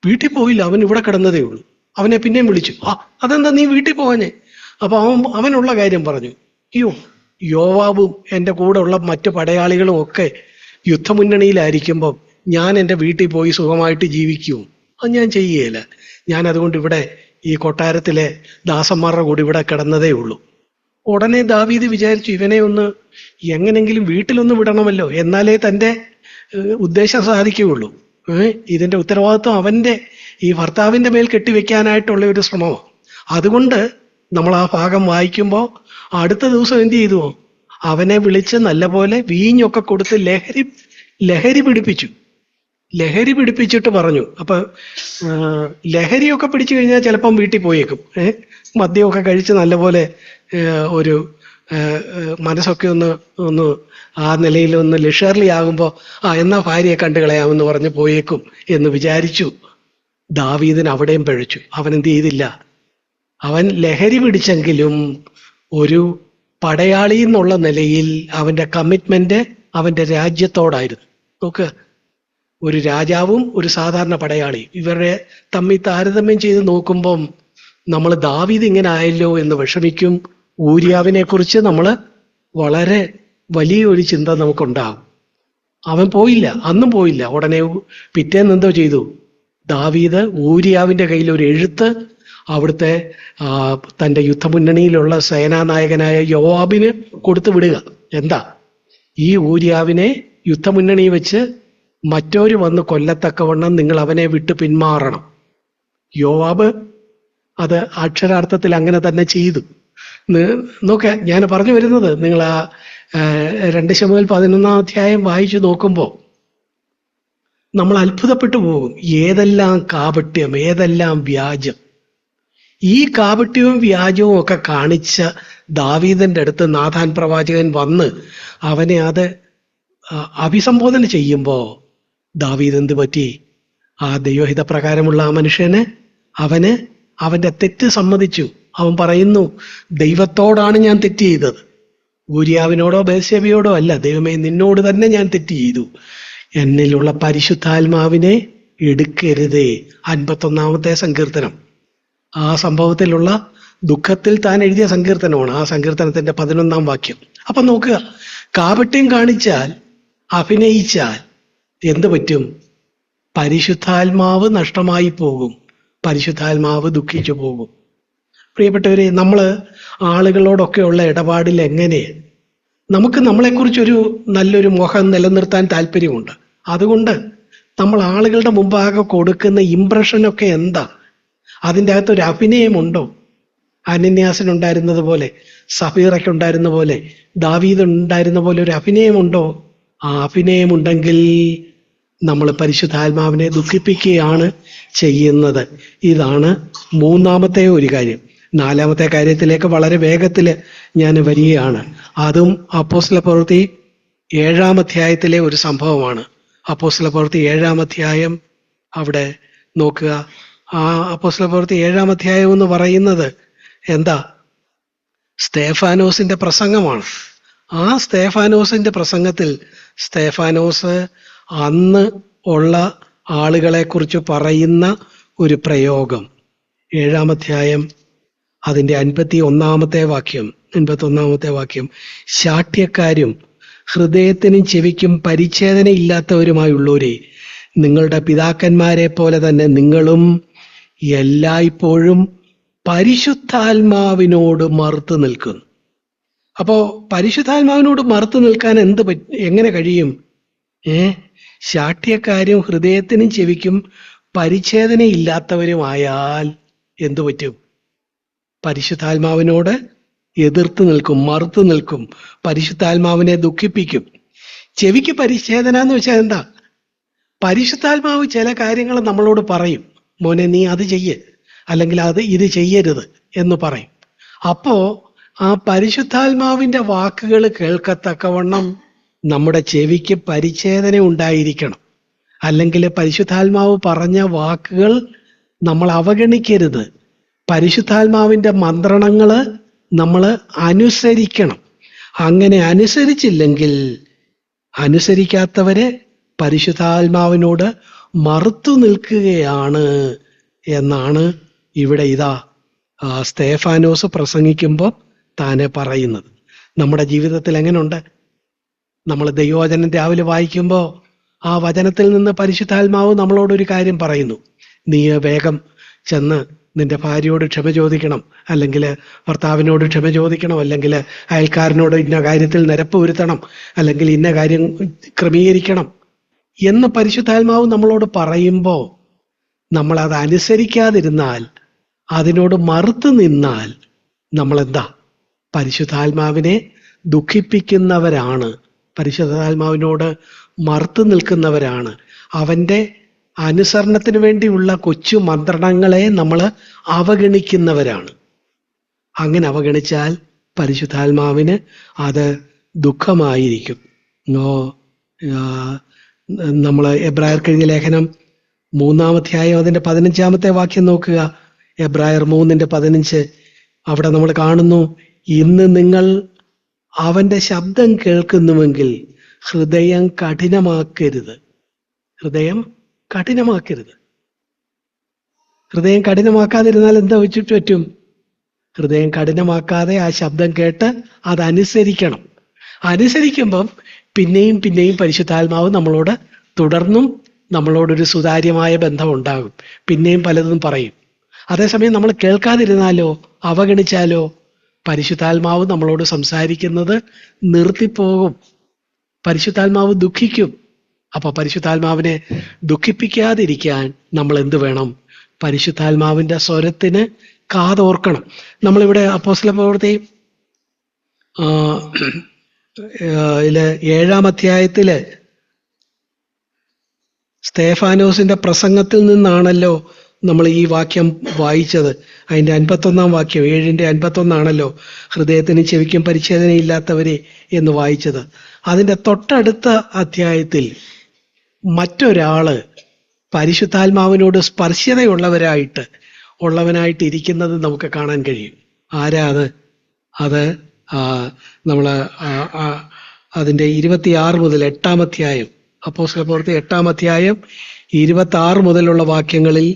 വീട്ടിൽ പോയില്ല, അവൻ ഇവിടെ കിടന്നതേ ഉള്ളൂ. അവനെ പിന്നെയും വിളിച്ചു, അതെന്താ നീ വീട്ടിൽ പോവാഞ്ഞേ? അപ്പൊ അവനുള്ള കാര്യം പറഞ്ഞു. യോവാബും എൻ്റെ കൂടെ ഉള്ള മറ്റു പടയാളികളും ഒക്കെ യുദ്ധമുന്നണിയിലായിരിക്കുമ്പം ഞാൻ എൻ്റെ വീട്ടിൽ പോയി സുഖമായിട്ട് ജീവിക്കുമോ? അത് ഞാൻ ചെയ്യുകയില്ല. ഞാൻ അതുകൊണ്ട് ഇവിടെ ഈ കൊട്ടാരത്തിലെ ദാസന്മാരുടെ കൂടെ ഇവിടെ കിടന്നതേ ഉള്ളൂ. ഉടനെ ദാവീദ് വിചാരിച്ചു, ഇവനെ ഒന്ന് എങ്ങനെങ്കിലും വീട്ടിലൊന്ന് വിടണമല്ലോ, എന്നാലേ തൻ്റെ ഉദ്ദേശം സാധിക്കുകയുള്ളൂ. ഇതിന്റെ ഉത്തരവാദിത്വം അവന്റെ ഈ ഭർത്താവിന്റെ മേൽ കെട്ടിവെക്കാനായിട്ടുള്ള ഒരു ശ്രമമാണ്. അതുകൊണ്ട് നമ്മൾ ആ ഭാഗം വായിക്കുമ്പോൾ അടുത്ത ദിവസം എന്ത് ചെയ്തു? അവനെ വിളിച്ച് നല്ലപോലെ വീഞ്ഞൊക്കെ കൊടുത്ത് ലഹരി പിടിപ്പിച്ചിട്ട് പറഞ്ഞു. അപ്പൊ ലഹരിയൊക്കെ പിടിച്ചു കഴിഞ്ഞാൽ ചിലപ്പം വീട്ടിൽ പോയേക്കും. മദ്യമൊക്കെ കഴിച്ച് നല്ലപോലെ ഒരു മനസ്സൊക്കെ ഒന്ന് ആ നിലയിൽ ഒന്ന് ലിഷർലി ആകുമ്പോൾ എന്നാ ഭാര്യയെ കണ്ടു കളയാമെന്ന് പറഞ്ഞ് പോയേക്കും എന്ന് വിചാരിച്ചു. ദാവീദിന് അവിടെയും പിഴച്ചു. അവൻ എന്ത് ചെയ്തില്ല? അവൻ ലഹരി പിടിച്ചെങ്കിലും ഒരു പടയാളി എന്നുള്ള നിലയിൽ അവന്റെ കമ്മിറ്റ്മെന്റ് അവന്റെ രാജ്യത്തോടായിരുന്നു. നോക്ക്, ഒരു രാജാവും ഒരു സാധാരണ പടയാളിയും ഇവരുടെ തമ്മിൽ താരതമ്യം ചെയ്ത് നോക്കുമ്പം നമ്മൾ ദാവീദ് ഇങ്ങനെ ആയല്ലോ എന്ന് വിഷമിക്കും. ഊരിയാവിനെ കുറിച്ച് നമ്മൾ വളരെ വലിയൊരു ചിന്ത നമുക്കുണ്ടാകും. അവൻ പോയില്ല, അന്നും പോയില്ല. ഉടനെ പിറ്റേന്ന് എന്തോ ചെയ്തു? ദാവീദ് ഊരിയാവിന്റെ കയ്യിൽ ഒരു എഴുത്ത് അവിടുത്തെ തൻ്റെ യുദ്ധമുന്നണിയിലുള്ള സേനാനായകനായ യോവാബിന് കൊടുത്തു വിടുക. എന്താ? ഈ ഊരിയാവിനെ യുദ്ധമുന്നണി വെച്ച് മറ്റൊരു വന്ന് കൊല്ലത്തക്കവണ്ണം നിങ്ങൾ അവനെ വിട്ട് പിന്മാറണം. യോവാബ് അത് അക്ഷരാർത്ഥത്തിൽ അങ്ങനെ തന്നെ ചെയ്തു. നോക്ക, ഞാൻ പറഞ്ഞു വരുന്നത്, നിങ്ങൾ ആ 2 ശമൂവേൽ 11-ാം അധ്യായം വായിച്ചു നോക്കുമ്പോൾ നമ്മൾ അത്ഭുതപ്പെട്ടു പോകും. ഏതെല്ലാം കാപട്യം, ഏതെല്ലാം വ്യാജം. ഈ കാപട്യവും വ്യാജവും ഒക്കെ കാണിച്ച ദാവീദിന്റെ അടുത്ത് നാഥാൻ പ്രവാചകൻ വന്ന് അവനെ അത് അഭിസംബോധന ചെയ്യുമ്പോൾ ദാവീദ് എന്ത് പറ്റി? ആ ദൈവഹിത പ്രകാരമുള്ള ആ മനുഷ്യന് അവന് അവന്റെ തെറ്റ് സമ്മതിച്ചു. അവൻ പറയുന്നു, ദൈവത്തോടാണ് ഞാൻ തെറ്റ് ചെയ്തത്, ഊരിയാവിനോടോ ബേത്ശേബയോടോ അല്ല. ദൈവമേ, നിന്നോട് തന്നെ ഞാൻ തെറ്റ് ചെയ്തു. എന്നിലുള്ള പരിശുദ്ധാത്മാവിനെ എടുക്കരുതേ. 51-ാമത്തെ സങ്കീർത്തനം. ആ സംഭവത്തിലുള്ള ദുഃഖത്തിൽ താൻ എഴുതിയ സങ്കീർത്തനമാണ്. ആ സങ്കീർത്തനത്തിന്റെ 11-ാം വാക്യം. അപ്പൊ നോക്കുക, കാപട്യം കാണിച്ചാൽ, അഭിനയിച്ചാൽ എന്ത് പറ്റും? പരിശുദ്ധാത്മാവ് നഷ്ടമായി പോകും, പരിശുദ്ധാത്മാവ് ദുഃഖിച്ചു പോകും. പ്രിയപ്പെട്ടവരെ, നമ്മൾ ആളുകളോടൊക്കെയുള്ള ഇടപാടിൽ എങ്ങനെ നമുക്ക് നമ്മളെക്കുറിച്ചൊരു നല്ലൊരു മോഹം നിലനിർത്താൻ താല്പര്യമുണ്ട്. അതുകൊണ്ട് നമ്മൾ ആളുകളുടെ മുമ്പാകെ കൊടുക്കുന്ന ഇംപ്രഷനൊക്കെ എന്താ? അതിൻ്റെ അകത്തൊരു അഭിനയമുണ്ടോ? അനന്യാസിനുണ്ടായിരുന്നത് പോലെ, സഫീറയ്ക്കുണ്ടായിരുന്ന പോലെ, ദാവീദ് ഉണ്ടായിരുന്ന പോലെ ഒരു അഭിനയമുണ്ടോ? ആ അഭിനയമുണ്ടെങ്കിൽ നമ്മൾ പരിശുദ്ധാത്മാവിനെ ദുഃഖിപ്പിക്കുകയാണ് ചെയ്യുന്നത്. ഇതാണ് 3-ാമത്തെ ഒരു കാര്യം. 4-ാമത്തെ കാര്യത്തിലേക്ക് വളരെ വേഗത്തിൽ ഞാൻ വരികയാണ്. അതും അപ്പോസ്തല പ്രവൃത്തി 7-ാം അധ്യായത്തിലെ ഒരു സംഭവമാണ്. അപ്പോസ്തല പ്രവൃത്തി 7-ാം അധ്യായം അവിടെ നോക്കുക. ആ അപ്പോസ്തല പ്രവൃത്തി 7-ാം അധ്യായം എന്ന് പറയുന്നത് എന്താ? സ്തേഫാനോസിന്റെ പ്രസംഗമാണ്. ആ സ്തേഫാനോസിന്റെ പ്രസംഗത്തിൽ സ്തേഫാനോസ് അന്ന് ഉള്ള ആളുകളെ കുറിച്ച് പറയുന്ന ഒരു പ്രയോഗം, 7-ാം അധ്യായം അതിൻ്റെ 51-ാമത്തെ വാക്യം, ശാഠ്യക്കാരും ഹൃദയത്തിനും ചെവിക്കും പരിച്ഛേദനയില്ലാത്തവരുമായുള്ളവരെ, നിങ്ങളുടെ പിതാക്കന്മാരെ പോലെ തന്നെ നിങ്ങളും എല്ലായ്പ്പോഴും പരിശുദ്ധാത്മാവിനോട് മറുത്തു നിൽക്കുന്നു. അപ്പോ പരിശുദ്ധാത്മാവിനോട് മറുത്തു നിൽക്കാൻ എങ്ങനെ കഴിയും? ശാഠ്യക്കാരും ഹൃദയത്തിനും ചെവിക്കും പരിച്ഛേദനയില്ലാത്തവരുമായാൽ എന്തു പറ്റും? പരിശുദ്ധാത്മാവിനോട് എതിർത്ത് നിൽക്കും, മറുത്തു നിൽക്കും, പരിശുദ്ധാത്മാവിനെ ദുഃഖിപ്പിക്കും. ചെവിക്ക് പരിച്ഛേദന എന്ന് വെച്ചാൽ എന്താ? പരിശുദ്ധാത്മാവ് ചില കാര്യങ്ങൾ നമ്മളോട് പറയും, മോനെ നീ അത് ചെയ്യ്, അല്ലെങ്കിൽ ഇത് ചെയ്യരുത് എന്ന് പറയും. അപ്പോ ആ പരിശുദ്ധാത്മാവിന്റെ വാക്കുകൾ കേൾക്കത്തക്കവണ്ണം നമ്മുടെ ചെവിക്ക് പരിച്ഛേദന ഉണ്ടായിരിക്കണം. അല്ലെങ്കിൽ പരിശുദ്ധാത്മാവ് പറഞ്ഞ വാക്കുകൾ നമ്മൾ അവഗണിക്കരുത്. പരിശുദ്ധാത്മാവിന്റെ മന്ത്രണങ്ങൾ നമ്മൾ അനുസരിക്കണം. അങ്ങനെ അനുസരിക്കാത്തവരെ പരിശുദ്ധാത്മാവിനോട് മറുത്തു നിൽക്കുകയാണ് എന്നാണ് ഇവിടെ സ്തേഫാനോസ് പ്രസംഗിക്കുമ്പോൾ താനെ പറയുന്നത്. നമ്മുടെ ജീവിതത്തിൽ എങ്ങനെയുണ്ട്? നമ്മൾ ദൈവവചനം രാവിലെ വായിക്കുമ്പോൾ ആ വചനത്തിൽ നിന്ന് പരിശുദ്ധാത്മാവ് നമ്മളോടൊരു കാര്യം പറയുന്നു. നീ വേഗം ചെന്ന് നിന്റെ ഭാര്യയോട് ക്ഷമ ചോദിക്കണം, അല്ലെങ്കിൽ ഭർത്താവിനോട് ക്ഷമ ചോദിക്കണം, അല്ലെങ്കിൽ അയൽക്കാരനോട് ഇന്ന കാര്യത്തിൽ നിരപ്പ് വരുത്തണം, അല്ലെങ്കിൽ ഇന്ന കാര്യം ക്രമീകരിക്കണം എന്ന് പരിശുദ്ധാത്മാവ് നമ്മളോട് പറയുമ്പോൾ നമ്മൾ അത് അനുസരിക്കാതിരുന്നാൽ, അതിനോട് മറുത്തു നിന്നാൽ നമ്മളെന്താ? പരിശുദ്ധാത്മാവിനെ ദുഃഖിപ്പിക്കുന്നവരാണ്, പരിശുദ്ധാത്മാവിനോട് മറുത്തു നിൽക്കുന്നവരാണ്. അവന്റെ അനുസരണത്തിന് വേണ്ടിയുള്ള കൊച്ചു മന്ത്രണങ്ങളെ നമ്മൾ അവഗണിക്കുന്നവരാണ്. അങ്ങനെ അവഗണിച്ചാൽ പരിശുദ്ധാത്മാവിന് അത് ദുഃഖമായിരിക്കും. നമ്മൾ എബ്രായർക്ക് എഴുതിയ ലേഖനം 3-ാം അധ്യായം അതിന്റെ 15-ാമത്തെ വാക്യം നോക്കുക. എബ്രായർ 3:15. അവിടെ നമ്മൾ കാണുന്നു, ഇന്ന് നിങ്ങൾ അവന്റെ ശബ്ദം കേൾക്കുന്നുവെങ്കിൽ ഹൃദയം കഠിനമാക്കരുത്. ഹൃദയം കഠിനമാക്കാതിരുന്നാൽ എന്താ വെച്ചിട്ട് പറ്റും? ഹൃദയം കഠിനമാക്കാതെ ആ ശബ്ദം കേട്ട് അതനുസരിക്കണം. അനുസരിക്കുമ്പം പിന്നെയും പരിശുദ്ധാത്മാവ് നമ്മളോട് തുടർന്നും നമ്മളോടൊരു സുതാര്യമായ ബന്ധം ഉണ്ടാകും. പിന്നെയും പലതും പറയും. അതേസമയം നമ്മൾ കേൾക്കാതിരുന്നാലോ, അവഗണിച്ചാലോ പരിശുദ്ധാത്മാവ് നമ്മളോട് സംസാരിക്കുന്നത് നിർത്തിപ്പോകും. പരിശുദ്ധാത്മാവ് ദുഃഖിക്കും. അപ്പൊ പരിശുദ്ധാത്മാവിനെ ദുഃഖിപ്പിക്കാതിരിക്കാൻ നമ്മൾ എന്ത് വേണം? പരിശുദ്ധാത്മാവിന്റെ സ്വരത്തിന് കാതോർക്കണം. നമ്മളിവിടെ അപ്പോസ്തല പ്രവൃത്തി ഇതില് 7-ാം അധ്യായത്തില് സ്തേഫാനോസിന്റെ പ്രസംഗത്തിൽ നിന്നാണല്ലോ നമ്മൾ ഈ വാക്യം വായിച്ചത്. അതിന്റെ 51-ാം വാക്യം, 7:51 ഹൃദയത്തിന് ചെവിക്കും പരിച്ഛേദനയില്ലാത്തവരെ എന്ന് വായിച്ചത്. അതിന്റെ തൊട്ടടുത്ത അധ്യായത്തിൽ മറ്റൊരാള് പരിശുദ്ധാത്മാവിനോട് സ്പർശ്യതയുള്ളവനായിട്ട് ഇരിക്കുന്നത് നമുക്ക് കാണാൻ കഴിയും. ആരാ അത്? അത് നമ്മള് അതിന്റെ 26 മുതൽ 8-ാം അധ്യായം, അപ്പോസ്തല പ്രവൃത്തി 8-ാം അധ്യായം 26 മുതലുള്ള വാക്യങ്ങളിൽ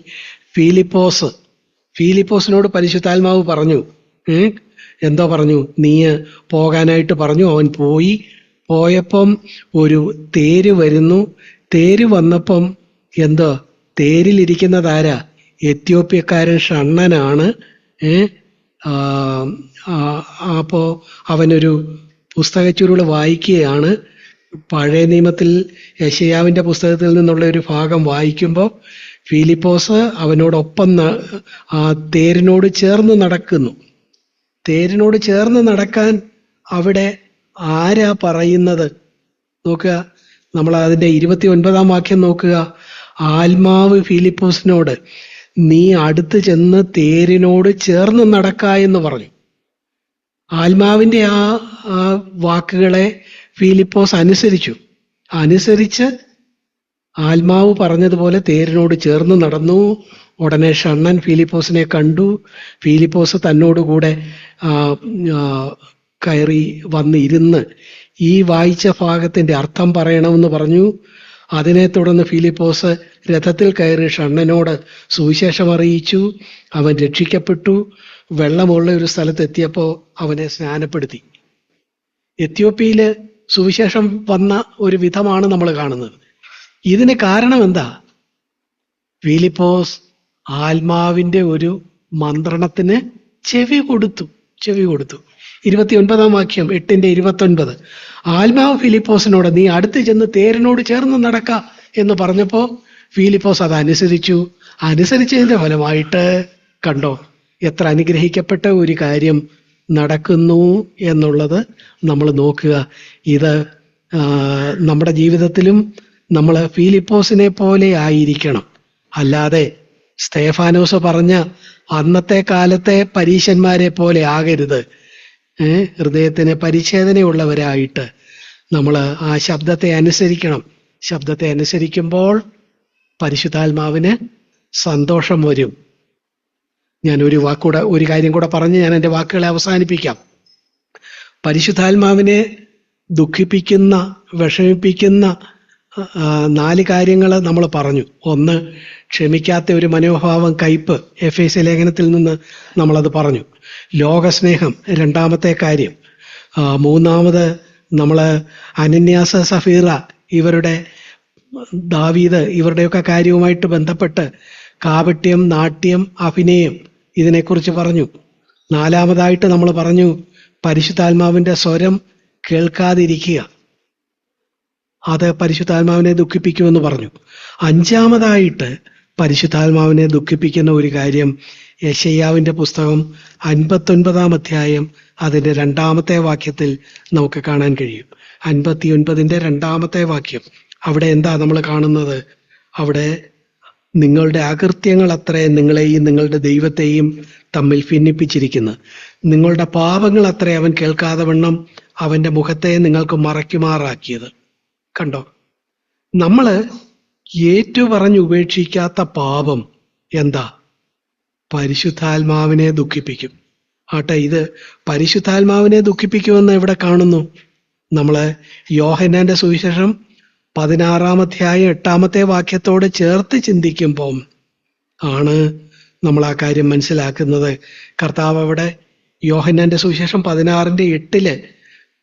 ഫിലിപ്പോസിനോട് പരിശുദ്ധാത്മാവ് പറഞ്ഞു. എന്തോ പറഞ്ഞു? നീ പോകാനായിട്ട് പറഞ്ഞു. അവൻ പോയപ്പം ഒരു തേര് വരുന്നു. തേര് വന്നപ്പം എന്തോ തേരിലിരിക്കുന്നതാരാ? എത്യോപ്യക്കാരൻ ഷണ്ണനാണ്. അപ്പോ അവനൊരു പുസ്തകച്ചുരുള് വായിക്കുകയാണ്. പഴയ നിയമത്തിൽ യെശയ്യാവിന്റെ പുസ്തകത്തിൽ നിന്നുള്ള ഒരു ഭാഗം വായിക്കുമ്പോൾ ഫിലിപ്പോസ് അവനോടൊപ്പം ആ തേരിനോട് ചേർന്ന് നടക്കുന്നു. തേരിനോട് ചേർന്ന് നടക്കാൻ അവിടെ ആരാ പറയുന്നത്? നോക്കുക, നമ്മൾ അതിന്റെ 29-ാം വാക്യം നോക്കുക. ആത്മാവ് ഫിലിപ്പോസിനോട് നീ അടുത്ത് ചെന്ന് തേരിനോട് ചേർന്ന് നടക്ക എന്ന് പറഞ്ഞു. ആത്മാവിന്റെ ആ വാക്കുകളെ ഫിലിപ്പോസ് അനുസരിച്ച് ആത്മാവ് പറഞ്ഞതുപോലെ തേരിനോട് ചേർന്ന് നടന്നു. ഉടനെ ഷണ്ണൻ ഫിലിപ്പോസിനെ കണ്ടു. ഫിലിപ്പോസ് തന്നോടുകൂടെ കയറി വന്നിരുന്ന് ഈ വായിച്ച ഭാഗത്തിന്റെ അർത്ഥം പറയണമെന്ന് പറഞ്ഞു. അതിനെ തുടർന്ന് ഫിലിപ്പോസ് രഥത്തിൽ കയറി ഷണ്ണനോട് സുവിശേഷം അറിയിച്ചു. അവൻ രക്ഷിക്കപ്പെട്ടു. വെള്ളമുള്ള ഒരു സ്ഥലത്തെത്തിയപ്പോൾ അവനെ സ്നാനപ്പെടുത്തി. എത്യോപ്യയില് സുവിശേഷം വന്ന ഒരു വിധമാണ് നമ്മൾ കാണുന്നത്. ഇതിന് കാരണം എന്താ? ഫിലിപ്പോസ് ആത്മാവിന്റെ ഒരു മന്ത്രണത്തിന് ചെവി കൊടുത്തു. 29-ാം വാക്യം 8:29. ആത്മാവ് ഫിലിപ്പോസിനോട് നീ അടുത്ത് ചെന്ന് തേരിനോട് ചേർന്ന് നടക്ക എന്ന് പറഞ്ഞപ്പോ ഫിലിപ്പോസ് അത് അനുസരിച്ചതിന്റെ ഫലമായിട്ട് കണ്ടോ എത്ര അനുഗ്രഹിക്കപ്പെട്ട ഒരു കാര്യം നടക്കുന്നു എന്നുള്ളത് നമ്മൾ നോക്കുക. ഇത് നമ്മുടെ ജീവിതത്തിലും നമ്മൾ ഫിലിപ്പോസിനെ പോലെ ആയിരിക്കണം. അല്ലാതെ സ്തേഫാനോസ് പറഞ്ഞ അന്നത്തെ കാലത്തെ പരീശന്മാരെ പോലെ ആകരുത്. ഹൃദയത്തിന് പരിച്ഛേദനയുള്ളവരായിട്ട് നമ്മൾ ആ ശബ്ദത്തെ അനുസരിക്കണം. ശബ്ദത്തെ അനുസരിക്കുമ്പോൾ പരിശുദ്ധാത്മാവിന് സന്തോഷം വരും. ഞാൻ ഒരു കാര്യം കൂടെ പറഞ്ഞ് ഞാൻ എൻ്റെ വാക്കുകളെ അവസാനിപ്പിക്കാം. പരിശുദ്ധാത്മാവിനെ ദുഃഖിപ്പിക്കുന്ന, വിഷമിപ്പിക്കുന്ന 4 കാര്യങ്ങൾ നമ്മൾ പറഞ്ഞു. ഒന്ന്, ക്ഷമിക്കാത്ത ഒരു മനോഭാവം, കയ്പ്. എഫേസ്യ ലേഖനത്തിൽ നിന്ന് നമ്മളത് പറഞ്ഞു. ലോകസ്നേഹം 2-ാമത്തെ കാര്യം. 3-ാമത് നമ്മൾ അനന്യാസ്, സഫീറ, ദാവീദ് ഇവരുടെയൊക്കെ കാര്യവുമായിട്ട് ബന്ധപ്പെട്ട് കാപട്യം, നാട്യം, അഭിനയം ഇതിനെക്കുറിച്ച് പറഞ്ഞു. 4-ാമതായിട്ട് നമ്മൾ പറഞ്ഞു പരിശുദ്ധാത്മാവിന്റെ സ്വരം കേൾക്കാതിരിക്കുക, അത് പരിശുദ്ധാത്മാവിനെ ദുഃഖിപ്പിക്കുമെന്ന് പറഞ്ഞു. 5-ാമതായിട്ട് പരിശുദ്ധാത്മാവിനെ ദുഃഖിപ്പിക്കുന്ന ഒരു കാര്യം യെശയ്യാവിന്റെ പുസ്തകം 59-ാം അധ്യായം അതിന്റെ 2-ാമത്തെ വാക്യത്തിൽ നമുക്ക് കാണാൻ കഴിയും. 59-ന്റെ 2-ാമത്തെ വാക്യം. അവിടെ എന്താ നമ്മൾ കാണുന്നത്? അവിടെ നിങ്ങളുടെ അകൃത്യങ്ങൾ അത്രേ നിങ്ങളെയും നിങ്ങളുടെ ദൈവത്തെയും തമ്മിൽ ഭിന്നിപ്പിച്ചിരിക്കുന്നു. നിങ്ങളുടെ പാപങ്ങൾ അത്രേ അവൻ കേൾക്കാതെ വണ്ണം അവന്റെ മുഖത്തെ നിങ്ങൾക്ക് മറയ്ക്കുമാറാക്കിയത്. കണ്ടോ, നമ്മള് ഏറ്റുപറഞ്ഞ് ഉപേക്ഷിക്കാത്ത പാപം എന്താ? പരിശുദ്ധാത്മാവിനെ ദുഃഖിപ്പിക്കും. ഇത് പരിശുദ്ധാത്മാവിനെ ദുഃഖിപ്പിക്കുമെന്ന് എവിടെ കാണുന്നു? നമ്മള് യോഹന്നാന്റെ സുവിശേഷം 16-ാം അധ്യായം 8-ാമത്തെ വാക്യത്തോട് ചേർത്ത് ചിന്തിക്കുമ്പോൾ ആണ് നമ്മൾ ആ കാര്യം മനസ്സിലാക്കുന്നത്. കർത്താവ് അവിടെ യോഹന്നാന്റെ സുവിശേഷം 16:8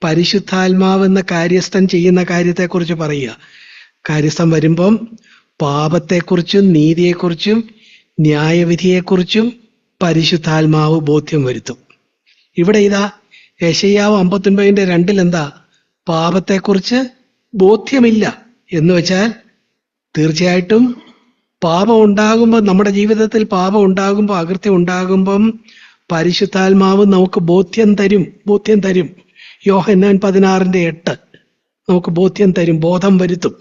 പരിശുദ്ധാത്മാവ് എന്ന കാര്യസ്ഥൻ ചെയ്യുന്ന കാര്യത്തെക്കുറിച്ച് പറയുക. കാര്യസ്ഥൻ വരുമ്പം പാപത്തെക്കുറിച്ചും നീതിയെക്കുറിച്ചും ന്യായവിധിയെക്കുറിച്ചും പരിശുദ്ധാത്മാവ് ബോധ്യം വരുത്തും. ഇവിടെ യെശയ്യാവ് 59:2 എന്താ? പാപത്തെക്കുറിച്ച് ബോധ്യമില്ല എന്ന് വെച്ചാൽ തീർച്ചയായിട്ടും പാപം ഉണ്ടാകുമ്പോൾ, നമ്മുടെ ജീവിതത്തിൽ പാപം ഉണ്ടാകുമ്പോൾ, അകൃത്യം ഉണ്ടാകുമ്പം പരിശുദ്ധാത്മാവ് നമുക്ക് ബോധ്യം തരും. യോഹന്നാൻ 16:8 നമുക്ക് ബോധ്യം തരും, ബോധം വരുത്തും.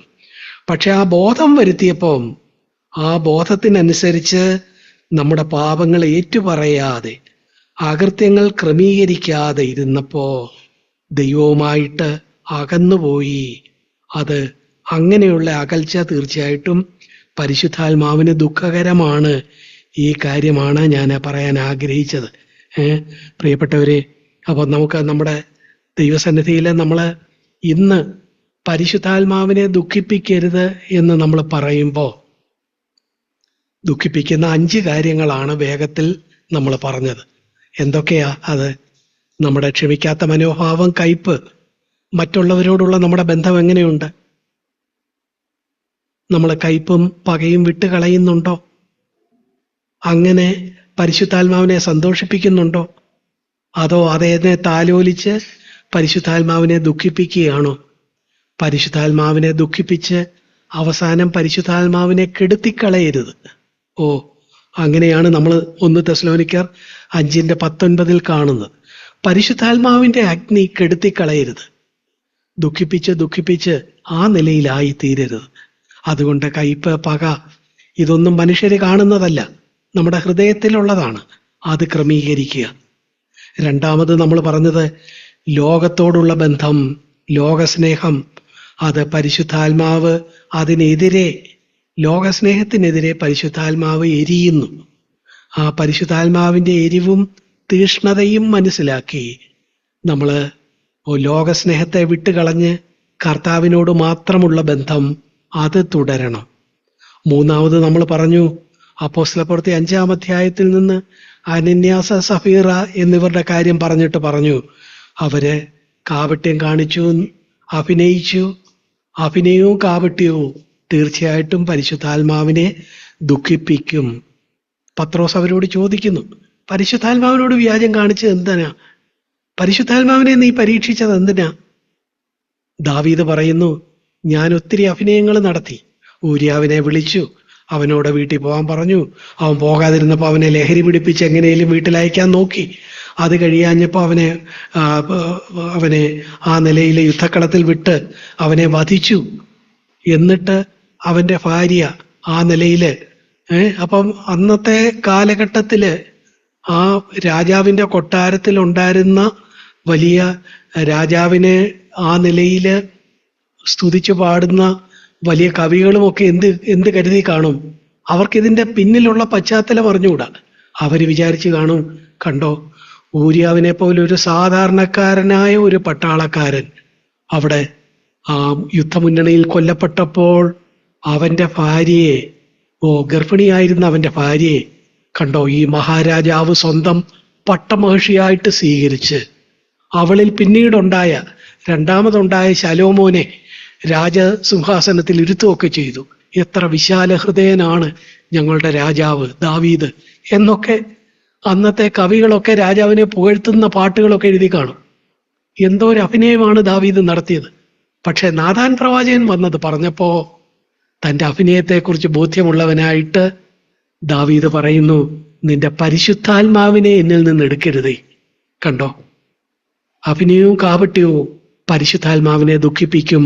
പക്ഷെ ആ ബോധം വരുത്തിയപ്പം ആ ബോധത്തിനനുസരിച്ച് നമ്മുടെ പാപങ്ങൾ ഏറ്റുപറയാതെ, അകൃത്യങ്ങൾ ക്രമീകരിക്കാതെ ഇരുന്നപ്പോ ദൈവവുമായിട്ട് അകന്നുപോയി. അത് അങ്ങനെയുള്ള അകൽച്ച തീർച്ചയായിട്ടും പരിശുദ്ധാത്മാവിന് ദുഃഖകരമാണ്. ഈ കാര്യമാണ് ഞാൻ പറയാൻ ആഗ്രഹിച്ചത്. പ്രിയപ്പെട്ടവരെ, അപ്പൊ നമുക്ക് നമ്മുടെ ദൈവസന്നിധിയിൽ നമ്മൾ ഇന്ന് പരിശുദ്ധാത്മാവിനെ ദുഃഖിപ്പിക്കരുത് എന്ന് നമ്മൾ പറയുമ്പോൾ ദുഃഖിപ്പിക്കുന്ന 5 കാര്യങ്ങളാണ് വേഗത്തിൽ നമ്മൾ പറഞ്ഞത്. എന്തൊക്കെയാ അത്? നമ്മുടെ ക്ഷമിക്കാത്ത മനോഭാവം, കയ്പ്, മറ്റുള്ളവരോടുള്ള നമ്മുടെ ബന്ധം എങ്ങനെയുണ്ട്? നമ്മൾ കയ്പും പകയും വിട്ടുകളയുന്നുണ്ടോ? അങ്ങനെ പരിശുദ്ധാത്മാവിനെ സന്തോഷിപ്പിക്കുന്നുണ്ടോ? അതോ അതേനെ താലോലിച്ച് പരിശുദ്ധാത്മാവിനെ ദുഃഖിപ്പിക്കുകയാണോ? പരിശുദ്ധാത്മാവിനെ ദുഃഖിപ്പിച്ച് അവസാനം പരിശുദ്ധാത്മാവിനെ കെടുത്തിക്കളയരുത്. അങ്ങനെയാണ് നമ്മൾ 1 തെസ്സലോനിക്കർ 5:19 കാണുന്നത്. പരിശുദ്ധാത്മാവിന്റെ അഗ്നി കെടുത്തിക്കളയരുത്. ദുഃഖിപ്പിച്ച് ആ നിലയിലായി തീരരുത്. അതുകൊണ്ട് കയ്പ്, പക ഇതൊന്നും മനുഷ്യര് കാണുന്നതല്ല, നമ്മുടെ ഹൃദയത്തിലുള്ളതാണ്. അത് ക്രമീകരിക്കുക. രണ്ടാമത് നമ്മൾ പറഞ്ഞത് ലോകത്തോടുള്ള ബന്ധം, ലോകസ്നേഹം. അത് പരിശുദ്ധാത്മാവ് അതിനെതിരെ, ലോകസ്നേഹത്തിനെതിരെ പരിശുദ്ധാത്മാവ് എരിയുന്നു. ആ പരിശുദ്ധാത്മാവിന്റെ എരിവും തീഷ്ണതയും മനസ്സിലാക്കി നമ്മൾ ലോകസ്നേഹത്തെ വിട്ടുകളഞ്ഞ് കർത്താവിനോട് മാത്രമുള്ള ബന്ധം അത് തുടരണം. മൂന്നാമത് നമ്മൾ പറഞ്ഞു, അപ്പോസ്തലപ്രവൃത്തി 5-ാം അധ്യായത്തിൽ നിന്ന് അനന്യാസ, സഫീറ എന്നിവരുടെ കാര്യം പറഞ്ഞിട്ട് പറഞ്ഞു, അവര് കാപട്യം കാണിച്ചു, അഭിനയിച്ചു. അഭിനയവും കാപട്യവും തീർച്ചയായിട്ടും പരിശുദ്ധാത്മാവിനെ ദുഃഖിപ്പിക്കും. പത്രോസ് അവരോട് ചോദിക്കുന്നു, പരിശുദ്ധാത്മാവിനോട് വ്യാജം കാണിച്ചത് എന്തിനാ? പരിശുദ്ധാത്മാവിനെ നീ പരീക്ഷിച്ചത് എന്തിനാ? ദാവീദ് പറയുന്നു, ഞാൻ ഒത്തിരി അഭിനയങ്ങൾ നടത്തി. ഊര്യാവിനെ വിളിച്ചു, അവനോട് വീട്ടിൽ പോകാൻ പറഞ്ഞു. അവൻ പോകാതിരുന്നപ്പോൾ അവനെ ലഹരി പിടിപ്പിച്ച് എങ്ങനെയും വീട്ടിലയക്കാൻ നോക്കി. അത് കഴിയാഞ്ഞപ്പോൾ അവനെ ആ നിലയിൽ യുദ്ധക്കളത്തിൽ വിട്ട് അവനെ വധിച്ചു. എന്നിട്ട് അവന്റെ ഭാര്യ ആ നിലയില് അപ്പം അന്നത്തെ കാലഘട്ടത്തില് ആ രാജാവിന്റെ കൊട്ടാരത്തിൽ ഉണ്ടായിരുന്ന വലിയ രാജാവിനെ ആ നിലയില് സ്തുതിച്ചു പാടുന്ന വലിയ കവികളുമൊക്കെ എന്ത് കരുതി കാണും? അവർക്കിതിന്റെ പിന്നിലുള്ള പശ്ചാത്തലം അറിഞ്ഞുകൂടാ. അവര് വിചാരിച്ചു കാണും, കണ്ടോ, ഊര്യാവിനെ പോലെ ഒരു സാധാരണക്കാരനായ ഒരു പട്ടാളക്കാരൻ അവിടെ ആ യുദ്ധമുന്നണിയിൽ കൊല്ലപ്പെട്ടപ്പോൾ അവന്റെ ഭാര്യയെ, ഗർഭിണിയായിരുന്ന അവന്റെ ഭാര്യയെ കണ്ടോ, ഈ മഹാരാജാവ് സ്വന്തം പട്ടമഹിഷിയായിട്ട് സ്വീകരിച്ച് അവളിൽ പിന്നീടുണ്ടായ രണ്ടാമതുണ്ടായ ശലോമോനെ രാജസിംഹാസനത്തിൽ ഇരുത്തുകയൊക്കെ ചെയ്തു. എത്ര വിശാല ഹൃദയനാണ് ഞങ്ങളുടെ രാജാവ് ദാവീദ് എന്നൊക്കെ അന്നത്തെ കവികളൊക്കെ രാജാവിനെ പുകഴ്ത്തുന്ന പാട്ടുകളൊക്കെ എഴുതി കാണും. എന്തോ ഒരു അഭിനയമാണ് ദാവീദ് നടത്തിയത്. പക്ഷെ നാഥാൻ പ്രവാചകൻ വന്നത് പറഞ്ഞപ്പോ തന്റെ അഭിനയത്തെക്കുറിച്ച് ബോധ്യമുള്ളവനായിട്ട് ദാവീദ് പറയുന്നു, നിന്റെ പരിശുദ്ധാത്മാവിനെ എന്നിൽ നിന്ന് എടുക്കരുതേ. കണ്ടോ, അഭിനയവും കാപട്യവും പരിശുദ്ധാത്മാവിനെ ദുഃഖിപ്പിക്കും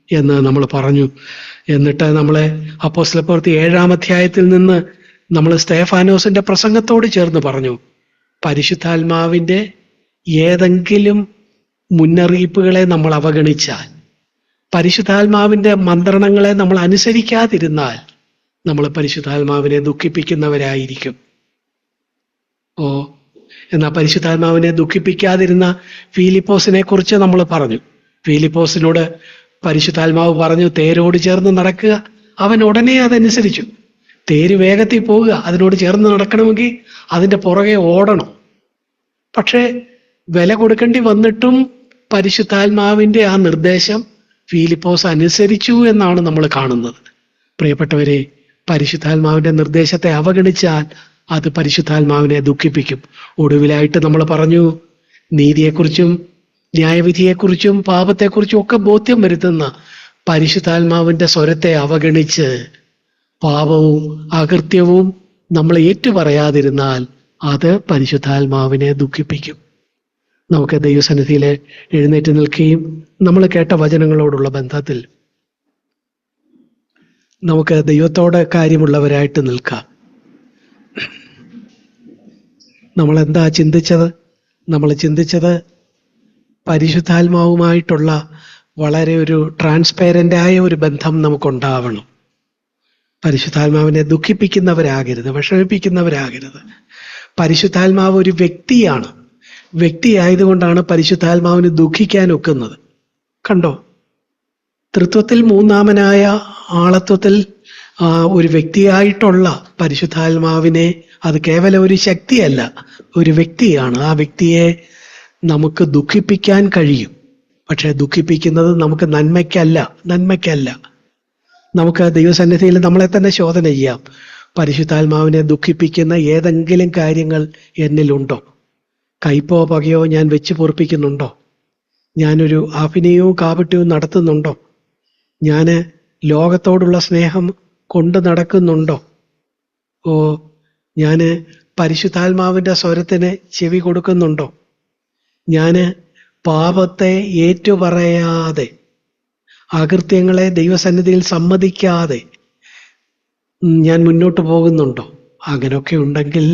എന്ന് നമ്മൾ പറഞ്ഞു. എന്നിട്ട് നമ്മളെ അപ്പോസ്തലപ്രവൃത്തി 7-ാം അധ്യായത്തിൽ നിന്ന് നമ്മൾ സ്തേഫാനോസിന്റെ പ്രസംഗത്തോട് ചേർന്ന് പറഞ്ഞു, പരിശുദ്ധാത്മാവിന്റെ ഏതെങ്കിലും മുന്നറിയിപ്പുകളെ നമ്മൾ അവഗണിച്ചാൽ, പരിശുദ്ധാത്മാവിന്റെ മന്ത്രണങ്ങളെ നമ്മൾ അനുസരിക്കാതിരുന്നാൽ നമ്മൾ പരിശുദ്ധാത്മാവിനെ ദുഃഖിപ്പിക്കുന്നവരായിരിക്കും. എന്നാൽ പരിശുദ്ധാത്മാവിനെ ദുഃഖിപ്പിക്കാതിരുന്ന ഫിലിപ്പോസിനെ കുറിച്ച് നമ്മൾ പറഞ്ഞു. ഫിലിപ്പോസിനോട് പരിശുദ്ധാത്മാവ് പറഞ്ഞു, തേരോട് ചേർന്ന് നടക്കുക. അവൻ ഉടനെ അതനുസരിച്ചു. തേര് വേഗത്തിൽ പോവുക, അതിനോട് ചേർന്ന് നടക്കണമെങ്കിൽ അതിന്റെ പുറകെ ഓടണം. പക്ഷെ വില കൊടുക്കേണ്ടി വന്നിട്ടും പരിശുദ്ധാത്മാവിന്റെ ആ നിർദ്ദേശം ഫിലിപ്പോസ് അനുസരിച്ചു എന്നാണ് നമ്മൾ കാണുന്നത്. പ്രിയപ്പെട്ടവരെ, പരിശുദ്ധാത്മാവിന്റെ നിർദ്ദേശത്തെ അവഗണിച്ചാൽ അത് പരിശുദ്ധാത്മാവിനെ ദുഃഖിപ്പിക്കും. ഒടുവിലായിട്ട് നമ്മൾ പറഞ്ഞു, നീതിയെക്കുറിച്ചും ന്യായവിധിയെക്കുറിച്ചും പാപത്തെക്കുറിച്ചും ഒക്കെ ബോധ്യം വരുത്തുന്ന പരിശുദ്ധാത്മാവിന്റെ സ്വരത്തെ അവഗണിച്ച് പാപവും അകൃത്യവും നമ്മൾ ഏറ്റുപറയാതിരുന്നാൽ അത് പരിശുദ്ധാത്മാവിനെ ദുഃഖിപ്പിക്കും. നമുക്ക് ദൈവസന്നിധിയിൽ എഴുന്നേറ്റ് നിൽക്കുകയും നമ്മൾ കേട്ട വചനങ്ങളോടുള്ള ബന്ധത്തിൽ നമുക്ക് ദൈവത്തോട് കാര്യമുള്ളവരായിട്ട് നിൽക്കാം. നമ്മൾ എന്താ ചിന്തിച്ചത്? നമ്മൾ ചിന്തിച്ചത് പരിശുദ്ധാത്മാവുമായിട്ടുള്ള വളരെ ഒരു ട്രാൻസ്പെയറൻ്റായ ഒരു ബന്ധം നമുക്കുണ്ടാവണം. പരിശുദ്ധാത്മാവിനെ ദുഃഖിപ്പിക്കുന്നവരാകരുത്, വിഷമിപ്പിക്കുന്നവരാകരുത്. പരിശുദ്ധാത്മാവ് ഒരു വ്യക്തിയാണ്. വ്യക്തിയായതുകൊണ്ടാണ് പരിശുദ്ധാത്മാവിന് ദുഃഖിക്കാൻ ഒക്കുന്നത്. കണ്ടോ, തൃത്വത്തിൽ മൂന്നാമനായ ആളത്വത്തിൽ ഒരു വ്യക്തിയായിട്ടുള്ള പരിശുദ്ധാത്മാവിനെ, അത് കേവലം ഒരു ശക്തിയല്ല, ഒരു വ്യക്തിയാണ്. ആ വ്യക്തിയെ നമുക്ക് ദുഃഖിപ്പിക്കാൻ കഴിയും. പക്ഷെ ദുഃഖിപ്പിക്കുന്നത് നമുക്ക് നന്മയ്ക്കല്ല. നമുക്ക് ദൈവസന്നിധിയിൽ നമ്മളെ തന്നെ ശോധന ചെയ്യാം. പരിശുദ്ധാത്മാവിനെ ദുഃഖിപ്പിക്കുന്ന ഏതെങ്കിലും കാര്യങ്ങൾ എന്നിലുണ്ടോ? കയ്പോ പകയോ ഞാൻ വെച്ച് പൊറുപ്പിക്കുന്നുണ്ടോ? ഞാനൊരു അഭിനയവും കാപട്യവും നടത്തുന്നുണ്ടോ? ഞാൻ ലോകത്തോടുള്ള സ്നേഹം കൊണ്ട് നടക്കുന്നുണ്ടോ? ഞാൻ പരിശുദ്ധാത്മാവിൻ്റെ സ്വരത്തിന് ചെവി കൊടുക്കുന്നുണ്ടോ? ഞാൻ പാപത്തെ ഏറ്റുപറയാതെ, അകൃത്യങ്ങളെ ദൈവസന്നിധിയിൽ സമ്മതിക്കാതെ ഞാൻ മുന്നോട്ട് പോകുന്നുണ്ടോ? അങ്ങനെയൊക്കെ ഉണ്ടെങ്കിൽ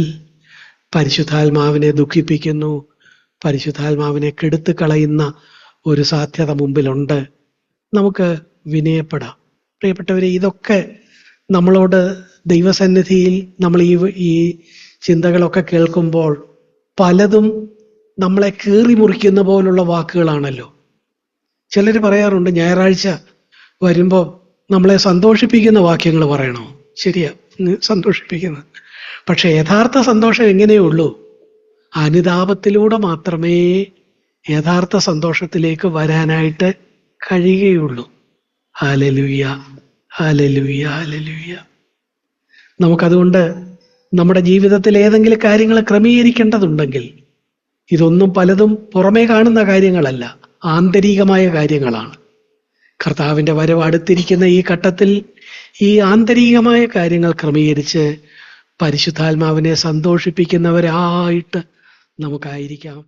പരിശുദ്ധാത്മാവിനെ ദുഃഖിപ്പിക്കുന്നു, പരിശുദ്ധാത്മാവിനെ കെടുത്തു കളയുന്ന ഒരു സാധ്യത മുമ്പിലുണ്ട്. നമുക്ക് വിനയപ്പെടാം. പ്രിയപ്പെട്ടവരെ, ഇതൊക്കെ നമ്മളോട് ദൈവസന്നിധിയിൽ നമ്മൾ ഈ ചിന്തകളൊക്കെ കേൾക്കുമ്പോൾ പലതും നമ്മളെ കീറി മുറിക്കുന്ന പോലുള്ള വാക്കുകളാണല്ലോ. ചിലർ പറയാറുണ്ട്, ഞായറാഴ്ച വരുമ്പോൾ നമ്മളെ സന്തോഷിപ്പിക്കുന്ന വാക്യങ്ങൾ പറയണോ? ശരിയാ, സന്തോഷിപ്പിക്കുന്നത്. പക്ഷെ യഥാർത്ഥ സന്തോഷം എങ്ങനെയുള്ളൂ? അനുതാപത്തിലൂടെ മാത്രമേ യഥാർത്ഥ സന്തോഷത്തിലേക്ക് വരാനായിട്ട് കഴിയുകയുള്ളൂ. Hallelujah, hallelujah, hallelujah. നമുക്കതുകൊണ്ട് നമ്മുടെ ജീവിതത്തിൽ ഏതെങ്കിലും കാര്യങ്ങൾ ക്രമീകരിക്കേണ്ടതുണ്ടെങ്കിൽ, ഇതൊന്നും പലതും പുറമേ കാണുന്ന കാര്യങ്ങളല്ല, ആന്തരികമായ കാര്യങ്ങളാണ്. കർത്താവിൻ്റെ വരവ് അടുത്തിരിക്കുന്ന ഈ ഘട്ടത്തിൽ ഈ ആന്തരികമായ കാര്യങ്ങൾ ക്രമീകരിച്ച് പരിശുദ്ധാത്മാവിനെ സന്തോഷിപ്പിക്കുന്നവരായിട്ട് നമുക്കായിരിക്കാം.